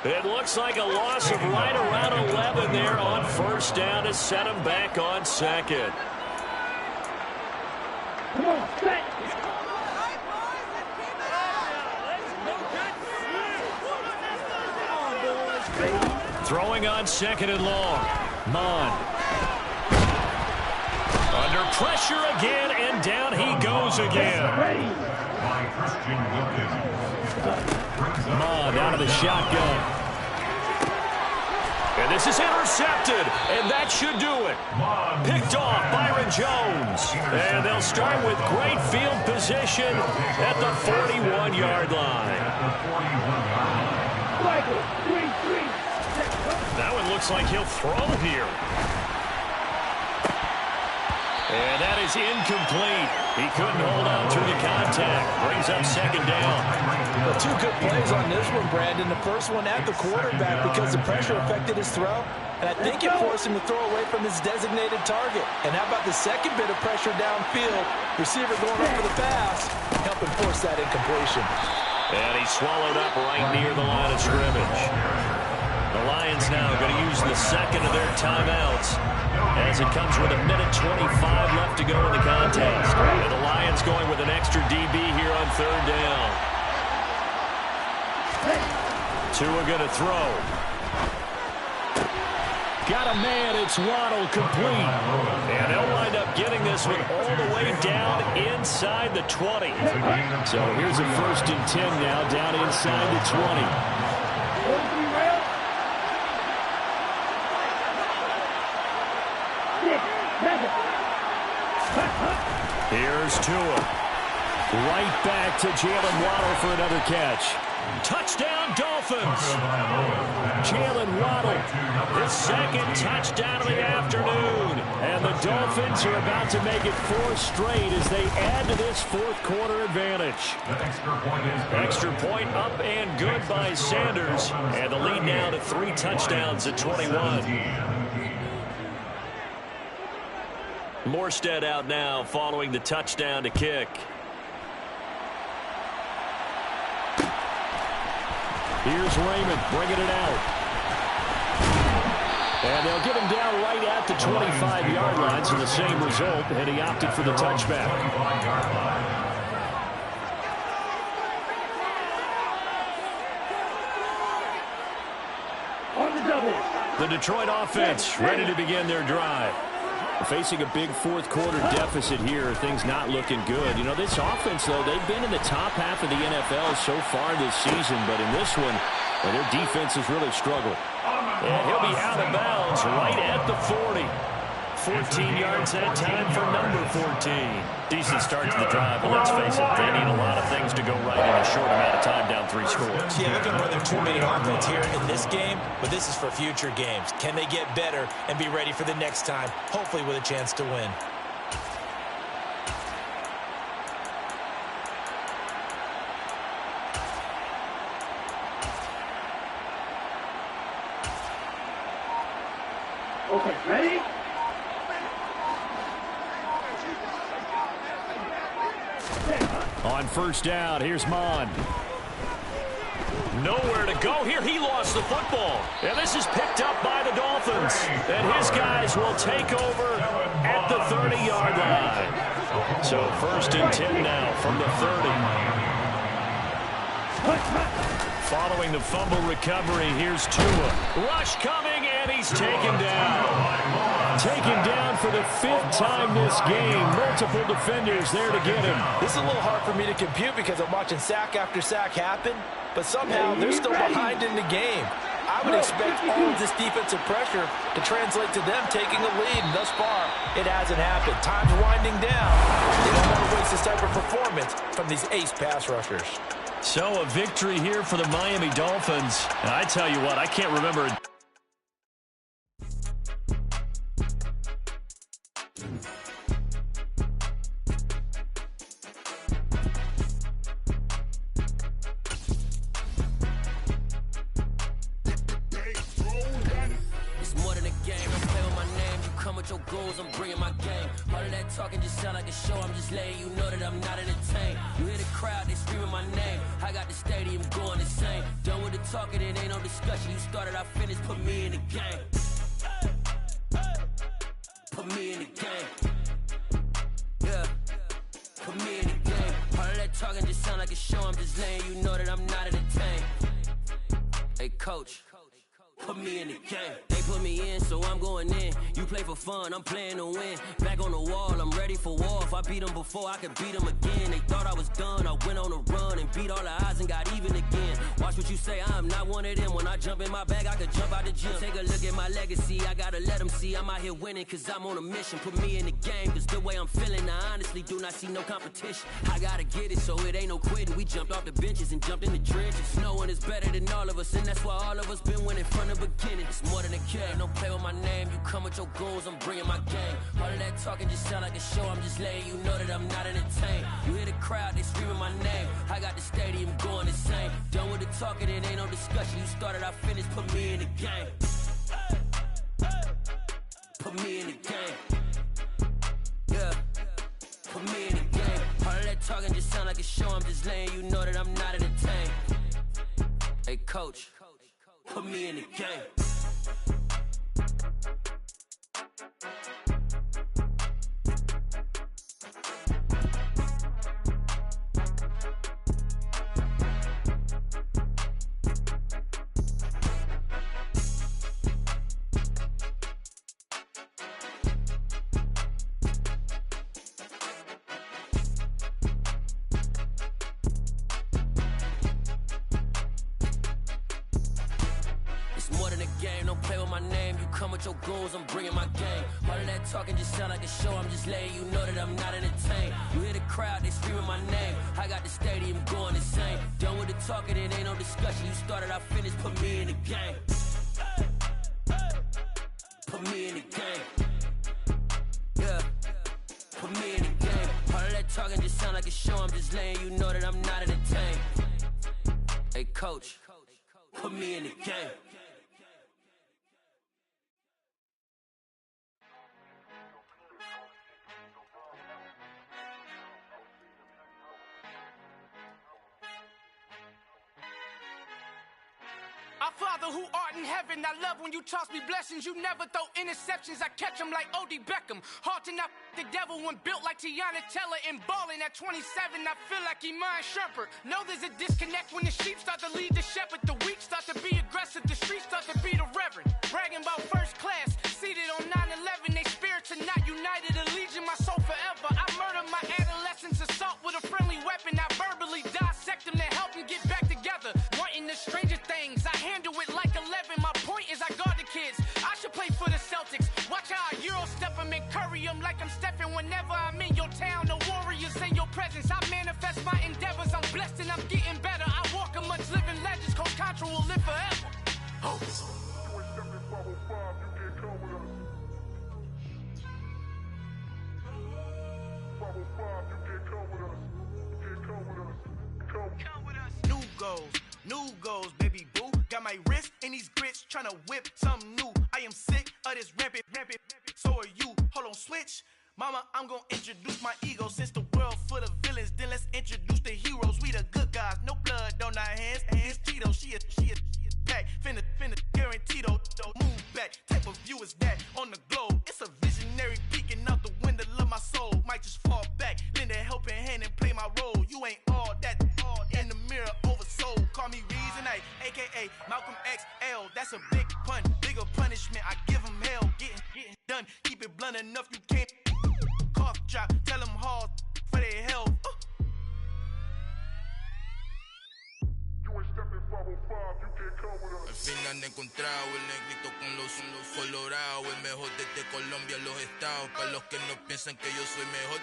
It looks like a loss of right around 11 there on 1st down to set them back on 2nd. Come on, set. Throwing on 2nd and long. Maqmon. Under pressure again, and down he goes again. Maqmon out of the shotgun. And this is intercepted, and that should do it. Picked off Byron Jones. And they'll start with great field position at the 41-yard line. That one looks like he'll throw here. And that is incomplete. He couldn't hold on through the contact. Brings up 2nd down. Well, 2 good plays on this one, Brandon. The first one at the quarterback because the pressure affected his throw. And I think it forced him to throw away from his designated target. And how about the second bit of pressure downfield? Receiver going up for the pass, helping force that incompletion. And he swallowed up right near the line of scrimmage. The Lions now going to use the 2nd of their timeouts as it comes with 1:25 left to go in the contest. And the Lions going with an extra DB here on 3rd down. Tua going to throw. Got a man, it's Waddle, complete. And they'll wind up getting this one all the way down inside the 20. So here's a 1st and 10 now, down inside the 20. Here's Tua. Right back to Jalen Waddle for another catch. Touchdown, Dolphins. Jalen Waddle, his 2nd touchdown of the afternoon. And the Dolphins are about to make it 4 straight as they add to this 4th quarter advantage. Extra point up and good by Sanders. And the lead now to 3 touchdowns at 21. Morstead out now following the touchdown to kick. Here's Raymond bringing it out. And they'll get him down right at the 25-yard line, so the same result, and he opted for the touchback. On the double. The Detroit offense ready to begin their drive. Facing a big fourth-quarter deficit here, things not looking good. You know, this offense, though, they've been in the top half of the NFL so far this season, but in this one, well, their defense has really struggled. And he'll be out of bounds right at the 40. 14 yards that time for number 14. Decent start to the drive, but let's face it, they need a lot of things to go right in a short amount of time down 3 scores. Yeah, looking for their 2-minute offense here in this game, but this is for future games. Can they get better and be ready for the next time, hopefully with a chance to win? Okay, ready? On first down, here's Mon. Nowhere to go here. He lost the football. And this is picked up by the Dolphins. And his guys will take over at the 30-yard line. So first and 10 now from the 30. Following the fumble recovery, here's Tua. Rush coming, and he's taken down. Taken down for the 5th time this game. Multiple defenders there to get him. This is a little hard for me to compute because I'm watching sack after sack happen, but somehow they're still behind in the game. I would expect all of this defensive pressure to translate to them taking a lead, and thus far, it hasn't happened. Time's winding down. They don't want to waste this type of performance from these ace pass rushers. So a victory here for the Miami Dolphins. And I tell you what, I can't remember. It's more than a game, don't play with my name. You come with your goals, I'm bringing my game. All of that talking just sound like a show. I'm just letting you know that I'm not entertained. You hear the crowd, they screaming my name. I got the stadium going insane. Done with the talking, it ain't no discussion. You started, I finished, put me in the game. Put me in the game. Yeah. Put me in the game. All of that talking just sound like a show. I'm just letting you know that I'm not entertained. Hey, coach. Put me in the game. They put me in, so I'm going in. You play for fun, I'm playing to win. Back on the wall, I'm ready for war. If I beat them before, I could beat them again. They thought I was done, I went on a run and beat all the odds and got even again. Watch what you say, I'm not one of them. When I jump in my bag, I could jump out the gym. Take a look at my legacy, I gotta let them see I'm out here winning, cause I'm on a mission. Put me in the game, cause the way I'm feeling, I honestly do not see no competition. I gotta get it, so it ain't no quitting. We jumped off the benches and jumped in the trenches. No one is better than all of us, and that's why all of us been winning from the beginning. It's more than a game, don't play with my name. You come with your goals, I'm bringing my game. All of that talking just sound like a show. I'm just letting you know that I'm not entertained. You hear the crowd, they screaming my name. I got the stadium going insane. Done with the talking, it ain't no discussion. You started, I finished, put me in the game. Put me in the game. Yeah. Put me in the game. All of that talking just sound like a show. I'm just letting you know that I'm not entertained. Hey, coach. Put me in the game. Your goals, I'm bringing my game. All of that talking just sound like a show. I'm just letting you know that I'm not entertained. You hear the crowd, they screaming my name. I got the stadium going insane. Done with the talking, it ain't no discussion. You started, I finished, put me in the game. Put me in the game. Yeah. Put me in the game. All of that talking just sound like a show. I'm just letting you know that I'm not entertained. Hey, coach. Put me in the game. Father who art in heaven, I love when you toss me blessings. You never throw interceptions, I catch them like O.D. Beckham. Hard to not the devil when built like Tiana Teller and balling at 27. I feel like Iman Shumpert. Know there's a disconnect when the sheep start to lead the shepherd. The weak start to be aggressive, the streets start to be the reverend. Bragging about first class, seated on 9/11. They spirits are not united, a legion, my soul forever. I murdered my adolescence, assault with a friendly weapon. I verbally dissect them to help them get back together. Wanting the stranger things, I handle it like 11. My point is I guard the kids. I should play for the Celtics. Watch how I Euro step them and curry them like I'm Stephen. Whenever I'm in your town, the warriors in your presence. I manifest my endeavors. I'm blessed and I'm getting better. I walk amongst living legends. Coach Contra will live forever. Oh. New goals, baby boo. Got my wrist in these grits, tryna whip something new. I am sick of this rampant. So are you. Hold on, switch. Mama, I'm gonna introduce my ego. Since the world full of villains, then let's introduce the heroes. We the good guys, no blood on our hands. Hands Tito, she a pack. Finna guaranteed move back. Type of view is that on the globe? It's a visionary peeking out the window of my soul. Might just fall back, lend a helping hand and play my role. You ain't all that in the mirror oversold. Call me Reason A, aka Malcolm XL. That's a big pun, bigger punishment. I give him hell, getting done. Keep it blunt enough, you can't cough drop. Tell them hard for their health. Al fin han encontrado el negrito con los colorados, el mejor desde Colombia, los estados. Para los que no piensan que yo soy mejor,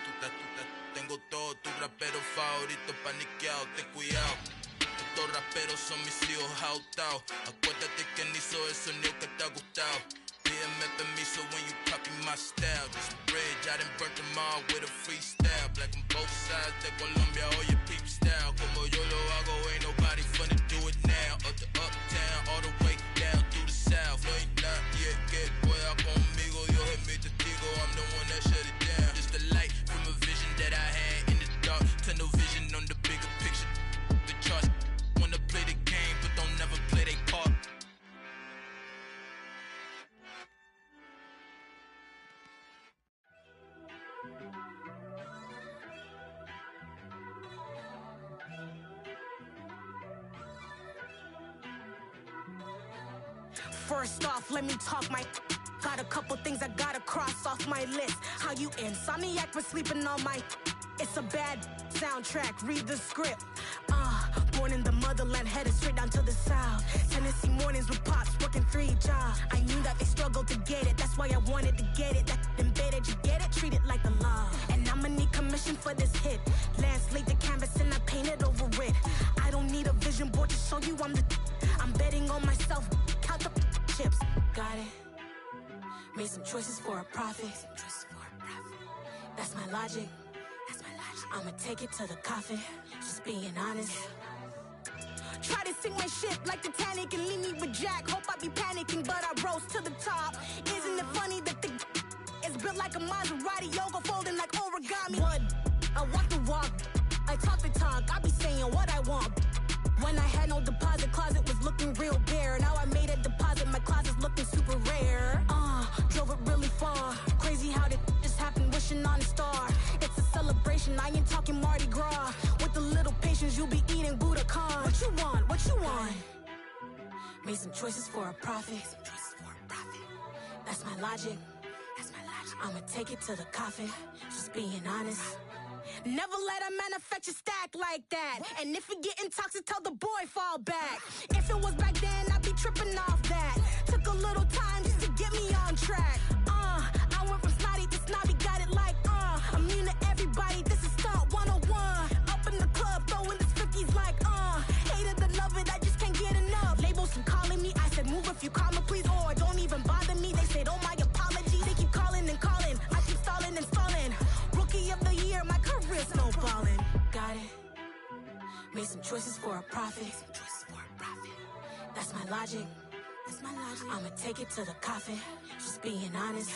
tengo todo, tu rapero favorito paniqueado, ten cuidado. Estos raperos son mis hijos jautados. Acuérdate que ni hizo el sonido que te ha gustado. Pídeme permiso when you copy my style. This bridge, I done burnt them all with a freestyle. Black on both sides de Colombia, oye peep style. Como yo lo hago, ain't nobody finna do it now. Up to uptown, all the way down through the south. No hay nadie que pueda conmigo, Dios es mi testigo. I'm the one that shut it down. Just a light from a vision that I had in the dark. Tunnel vision on the bigger picture. The charts wanna play the game, but don't never play their part. First off, let me talk my. Got a couple things I gotta cross off my list. How you insomniac for sleeping on my. It's a bad soundtrack, read the script. Born in the motherland, headed straight down to the south. Tennessee mornings with pops, working 3 jobs. I knew that they struggled to get it, that's why I wanted to get it. That embedded, you get it, treat it like the law. And I'ma need commission for this hit. Lance laid the canvas and I painted over it. I don't need a vision board to show you I'm betting on myself, count the chips. Got it. Made some choices for a profit. That's my logic. I'ma take it to the coffin, just being honest. Try to sink my ship like Titanic and leave me with Jack. Hope I be panicking, but I rose to the top. Isn't it funny that the is built like a Maserati, yoga folding like origami? What? I walk the walk, I talk the talk, I be saying what I want. When I had no deposit, closet was looking real bare. Now I made a deposit, my closet's looking super rare. Drove it really far. Crazy how did just happen, wishing on a star. It's a celebration, I ain't talking Mardi Gras. With a little patience, you'll be eating Budokan. What you want? What you want? Made some choices for a profit. That's my logic. I'ma take it to the coffin, just being honest. Never let a manufacture stack like that. And if it getting toxic, tell the boy fall back. If it was back then, I'd be tripping off that. Took a little time just to get me on track. I went from snotty to snobby, got it like immune to everybody, this is stunt 101. Up in the club, throwing the 50s like hate it or love it, I just can't get enough. Labels keep calling me, I said move if you call me please, or don't even bother me. They said oh my apologies, they keep calling and calling, I keep stalling and stalling. Rookie of the year, my career snowballing. Got it. Made some choices for a profit. That's my logic. I'ma take it to the coffin, just being honest.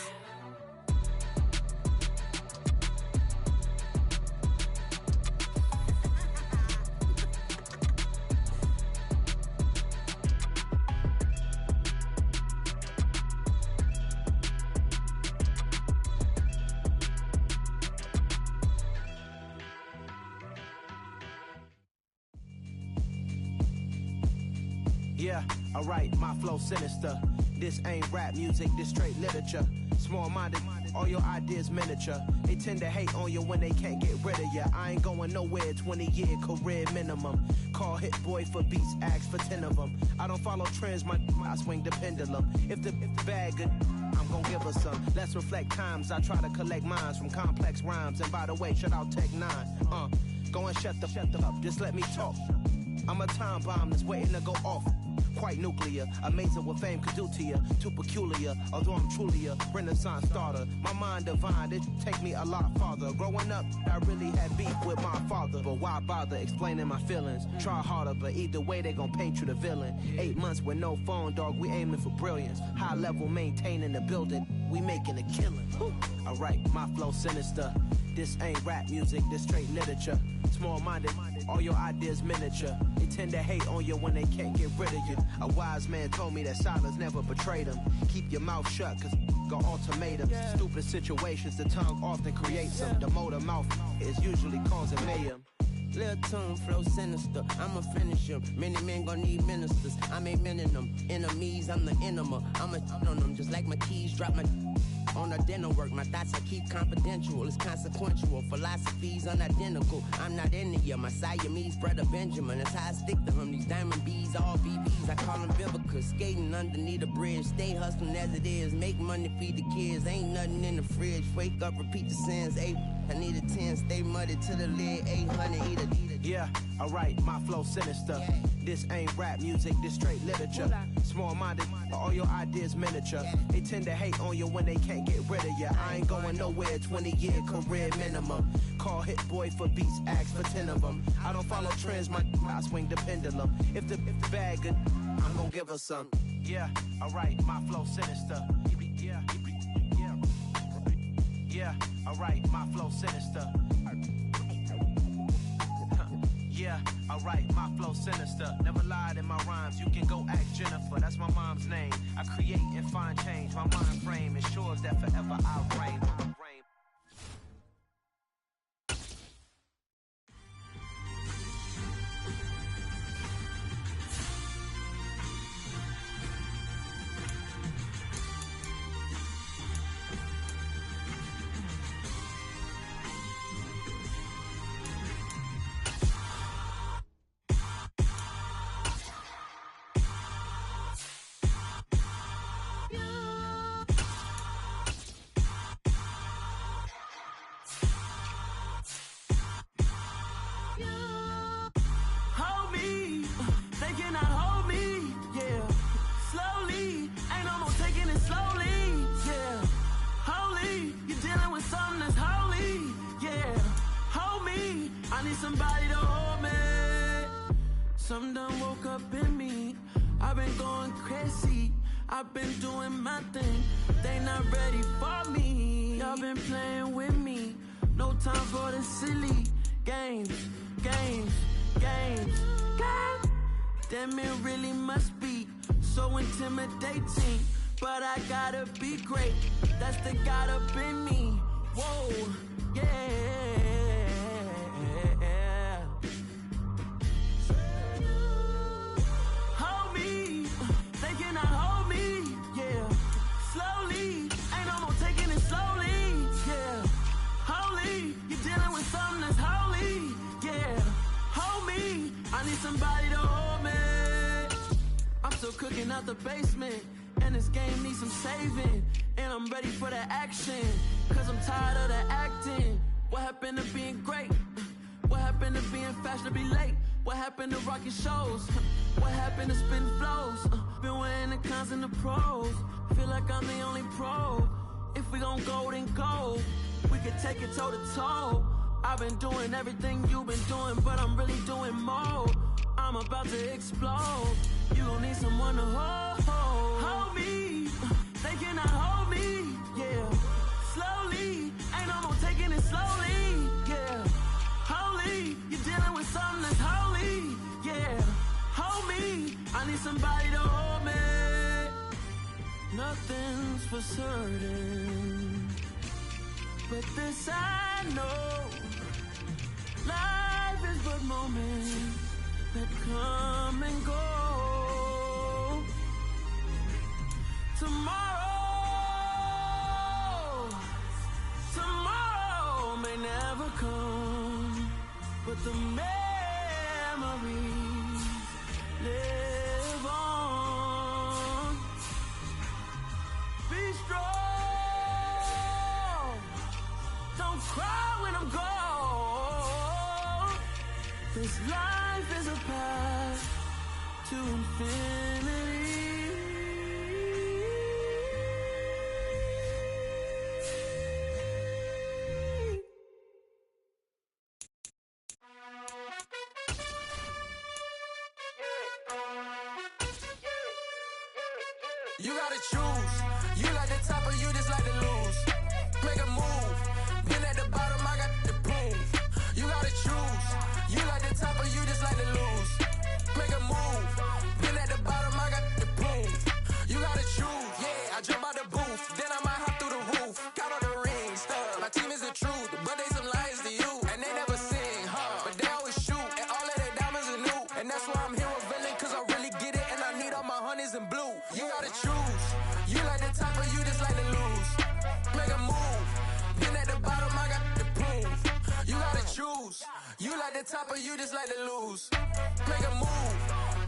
Yeah, alright, my flow sinister. This ain't rap music, this straight literature. Small-minded, all your ideas miniature. They tend to hate on you when they can't get rid of you. I ain't going nowhere, 20-year career minimum. Call Hit Boy for beats, ask for 10 of them. I don't follow trends, I swing the pendulum. If the bag good, I'm gon' give her some. Let's reflect times, I try to collect minds from complex rhymes. And by the way, shout out Tech 9. Go and shut the up, just let me talk. I'm a time bomb that's waiting to go off. Quite nuclear, amazing what fame could do to you. Too peculiar, although I'm truly a renaissance starter. My mind divine, it take me a lot farther. Growing up, I really had beef with my father. But why bother explaining my feelings? Try harder, but either way they gon' paint you the villain. 8 months with no phone, dog, we aiming for brilliance. High level maintaining the building, we making a killing. Alright, my flow sinister. This ain't rap music, this straight literature. Small-minded, all your ideas miniature. They tend to hate on you when they can't get rid of you. A wise man told me that silence never betrayed him. Keep your mouth shut, cause got ultimatums. Stupid situations, the tongue often creates them. The motor mouth is usually causing mayhem. Lil' tune, flow sinister, I'ma finish him. Many men gon' need ministers, I'm aiming them. Enemies, I'm the enema, I'ma on them. Just like my keys, drop my on the dinner work. My thoughts I keep confidential, it's consequential. Philosophies unidentical, I'm not in the my Siamese brother Benjamin. That's how I stick to him, these diamond bees, all BBs. I call them Vivica, skating underneath the bridge. Stay hustling as it is, make money, feed the kids. Ain't nothing in the fridge, wake up, repeat the sins. I need a 10, stay muddy to the lid, 800, eat a. Yeah, alright, my flow sinister. This ain't rap music, this straight literature. Small-minded, all your ideas miniature. They tend to hate on you when they can't get rid of you. I ain't going nowhere, 20-year career minimum. Call Hit Boy for beats, ask for 10 of them. I don't follow trends, I swing the pendulum. If the bag good, I'm gon' give her some. Yeah, alright, my flow sinister. Yeah, alright, my flow sinister. Yeah, alright, my flow sinister. Never lied in my rhymes, you can go ask Jennifer. That's my mom's name. I create and find change. My mind frame ensures that forever I'll reign. Somebody to hold me. Some done woke up in me. I've been going crazy. I've been doing my thing. They not ready for me. Y'all been playing with me. No time for the silly games. Damn, it really must be so intimidating. But I gotta be great. That's the God up in me. Whoa, yeah. Somebody to hold me. I'm still cooking out the basement, and this game needs some saving. And I'm ready for the action, cause I'm tired of the acting. What happened to being great? What happened to being fashionably late? What happened to rocking shows? What happened to spitting flows? Been weighing the cons and the pros. Feel like I'm the only pro. If we gon' go, then go. We could take it toe to toe. I've been doing everything you've been doing, but I'm really doing more. I'm about to explode. You gon' need someone to hold me. They cannot hold me, yeah. Slowly, ain't no more taking it slowly, yeah. Holy, you're dealing with something that's holy, yeah. Hold me, I need somebody to hold me. Nothing's for certain, but this I know. Life is but moments that come and go. Tomorrow may never come, but the memories live on. Be strong, don't cry when I'm gone. This life is a path to infinity. You gotta choose. You like the top or you just like to lose. Make a move. Been at the bottom, I got the proof. You gotta choose. You like the top or you just like to lose. Make a move. Been at the bottom, I got the proof. You gotta choose. Yeah, I jump out the booth. Then I might hop through the roof. Count on the rings. My team is the truth, but they some liars to you. And they never sing, but they always shoot. And all of their diamonds are new. And that's why I'm here revealing, cause I really get it. And I need all my honeys in blue. You gotta choose. You like the top or you just like to lose. Make a move. Been at the bottom, I got the proof. You gotta choose. You like the top or you just like to lose. Make a move.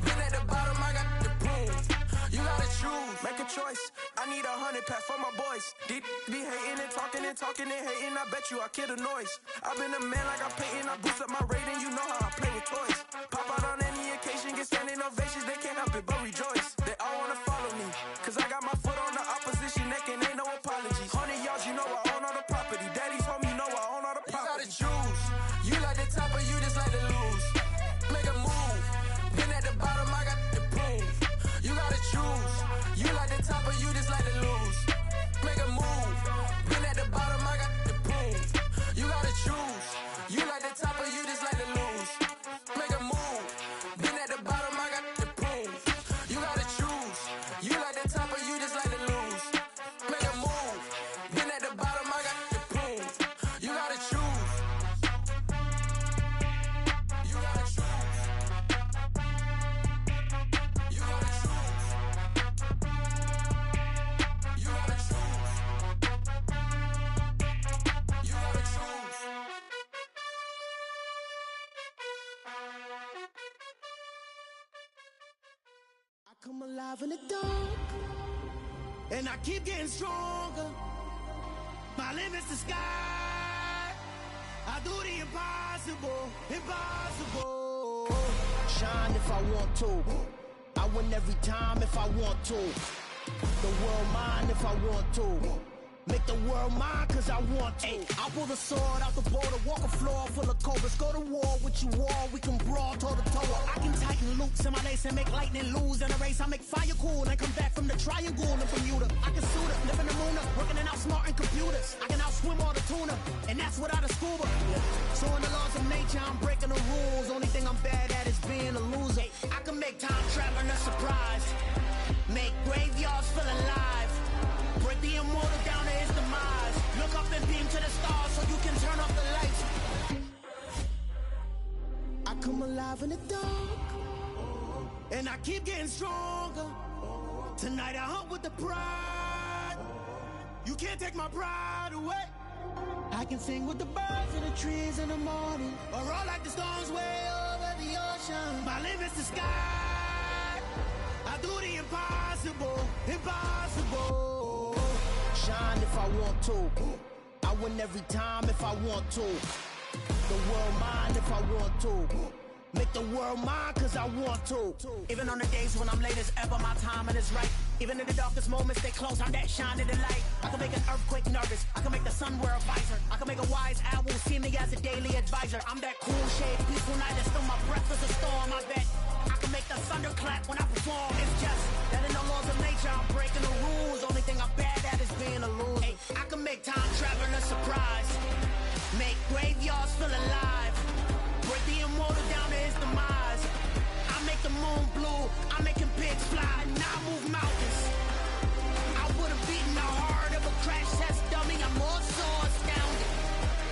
Been at the bottom, I got the proof. You gotta choose. Make a choice. I need 100 pack for my boys. Deep be hating and talking and hating. I bet you I kill the noise. I've been a man like I'm painting. I boost up my rating. You know how I play with toys. Pop out on any occasion, get standing ovations. They can't help it but rejoice. They all wanna follow me, cause I got my foot on the opposition neck and ain't no apologies. 100 yards, you know I own all the property. Daddy's home, you know I own all the property. You gotta choose. You like the top or you just like to lose. Make a move. Been at the bottom, I got the proof. You gotta choose. You like the top or you just like to lose. Make a move. Been at the bottom, I got the proof. You gotta choose. You like the top or you just like to lose. Make a move. Been at the bottom, I got the proof. You gotta choose. You like the top or you just like to lose. Make a move. Been at the bottom, I got the proof. You gotta choose. You gotta choose. You gotta choose. You gotta choose. You gotta choose. I come alive in the dark, and I keep getting stronger. My limit's the sky. I do the impossible, impossible. Shine if I want to. I win every time if I want to. The world mine if I want to. Make the world mine cause I want to. I pull the sword out the border, walk a floor full of cobras. Go to war with you all, we can brawl toe to toe. I can tighten loops in my lace and make lightning lose in a race. I make fire cool and come back from the triangle in Bermuda. I can suit it, live in the moon, working and outsmarting computers. I can outswim all the tuna, and that's without a scuba. So in the laws of nature, I'm breaking the rules. Only thing I'm bad at is being a loser. I can make time traveling a surprise. Make graveyards feel alive. Break the immortal down to his demise. Look up and beam to the stars so you can turn off the lights. I come alive in the dark, and I keep getting stronger. Tonight I hunt with the pride. You can't take my pride away. I can sing with the birds and the trees in the morning, or roll like the storms way over the ocean. My limit's the sky. I do the impossible, impossible. Shine if I want to. I win every time if I want to. The world mine if I want to. Make the world mine cause I want to. Even on the days when I'm late as ever, my timing is right. Even in the darkest moments, they close, I'm that shining the light. I can make an earthquake nervous, I can make the sun wear a visor. I can make a wise owl see me as a daily advisor. I'm that cool shade, peaceful night, and still my breath is a storm, I bet. I can make the thunder clap when I perform. It's just that in the laws of nature, I'm breaking the rules. Only thing I'm bad at is being a loser. Hey, I can make time traveling a surprise. Make graveyards feel alive. Break the immortal down to his demise. I make the moon blue, I'm making pigs fly. Now I move mountains. I would've beaten the heart of a crash test dummy. I'm more so astounded.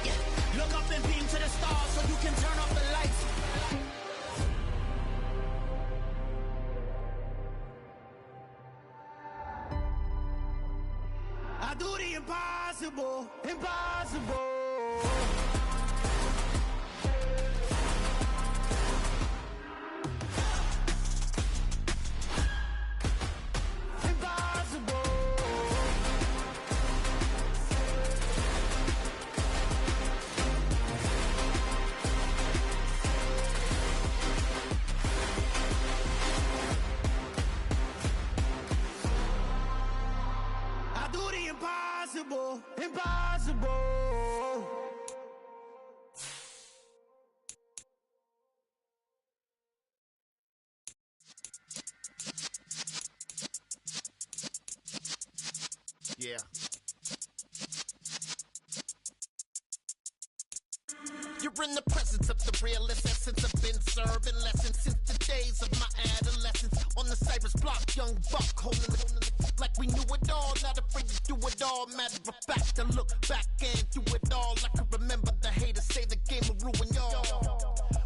Yeah. Look up and beam to the stars so you can turn off the lights. I do the impossible, impossible. Impossible, impossible. Yeah. You're in the presence of the realest essence. I've been serving lessons since the days of my adolescence. On the Cypress block, young buck holding the like we knew it all. Not afraid to do it all. Matter of fact, I look back and do it all. I can remember the haters say the game will ruin y'all.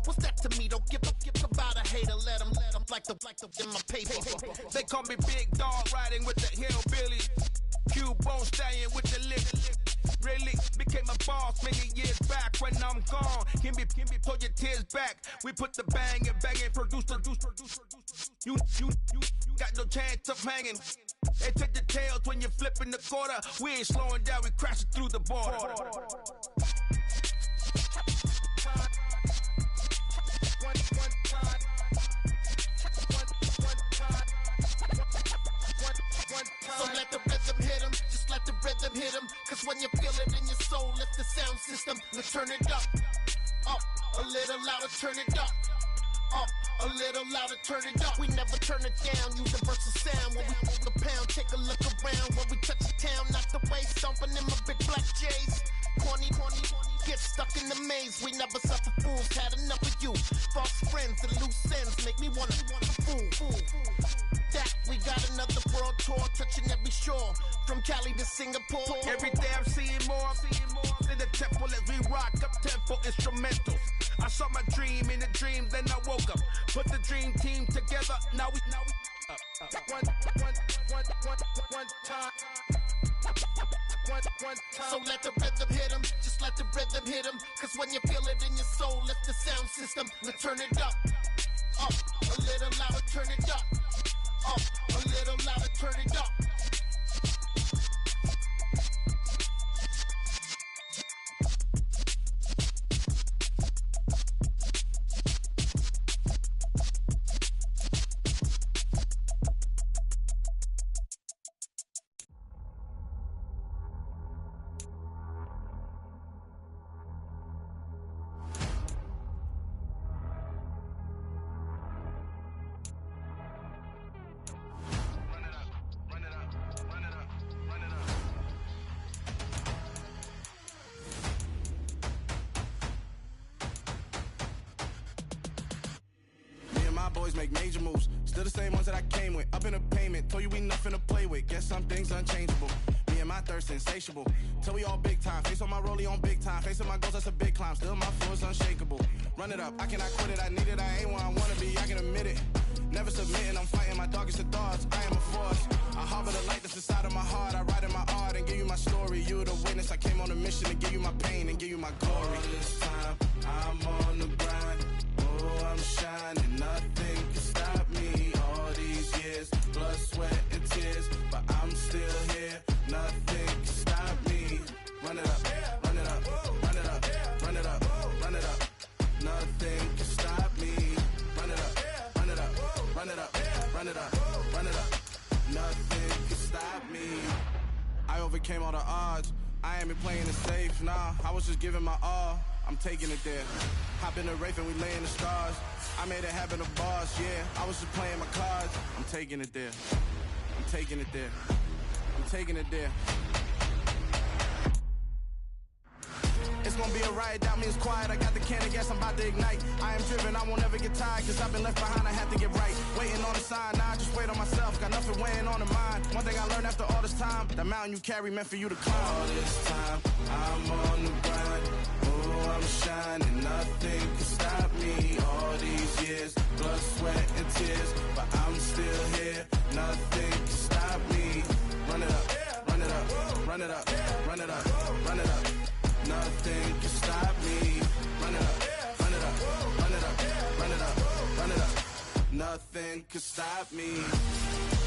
What's that to me? Don't give about a hater. Let them like the in my paper. They call me Big Dog, riding with the hillbilly. Cubone staying with the lip. Really became a boss many years back. When I'm gone, can be pull your tears back. We put the bang and produce. You got no chance of hanging. They take the tails when you're flipping the quarter. We ain't slowing down, we crashing through the border. So let the rhythm hit him, just let the rhythm hit him. Cause when you feel it in your soul, lift the sound system. Let's turn it up, a little louder, turn it up. A little louder, turn it up. We never turn it down, universal sound. When we move the pound, take a look around. When we touch the town, not the way, stomping in my big black J's. Corny, get stuck in the maze. We never suffer fools, had enough of you. False friends and loose ends make me wanna fool. That we got another world tour, touching every shore. From Cali to Singapore. Every day I'm seeing more in the temple as we rock up tempo instrumentals. I saw my dream in a dream, then I woke up. Put the dream team together, now we one time. So let the rhythm hit him, just let the rhythm hit him. Cause when you feel it in your soul, lift the sound system. Let's turn it up, a little louder, turn it up, a little louder, turn it up. Boys make major moves, still the same ones that I came with. Up in a payment, told you we nothing to play with. Guess some things unchangeable. Me and my thirst insatiable. Till we all big time. Face on my rollie on big time. Facing my goals, that's a big climb. Still my floor is unshakable. Run it up, I cannot quit it. I need it, I ain't where I wanna be. I can admit it. Never submitting, I'm fighting my darkest of thoughts. I am a force. I harbor the light that's inside of my heart. I write in my art and give you my story. You the witness. I came on a mission to give you my pain and give you my glory. All this time, I'm on the grind. Oh, I'm shining. Nothing can stop me. All these years, blood, sweat, and tears. But I'm still here. Nothing can stop me. Run it up, run it up, run it up, run it up, run it up. Nothing can stop me. Run it up, run it up, run it up, run it up, run it up. Nothing can stop me. I overcame all the odds. I ain't been playing it safe, nah. I was just giving my all. I'm taking it there. Hop in the Wraith and we laying the stars. I made it happen, the boss, yeah. I was just playing my cards. I'm taking it there. I'm taking it there. I'm taking it there. It's gonna be a riot, doubt me it's quiet. I got the can of gas, I'm about to ignite. I am driven, I won't ever get tired. Cause I've been left behind, I have to get right. Waiting on the sign, now I just wait on myself. Got nothing weighing on the mind. One thing I learned after all this time, the mountain you carry meant for you to climb. All this time, I'm on the grind. Oh, I'm shining, nothing can stop me. All these years, blood, sweat, and tears. But I'm still here, nothing can stop me. Run it up, run it up, run could stop me.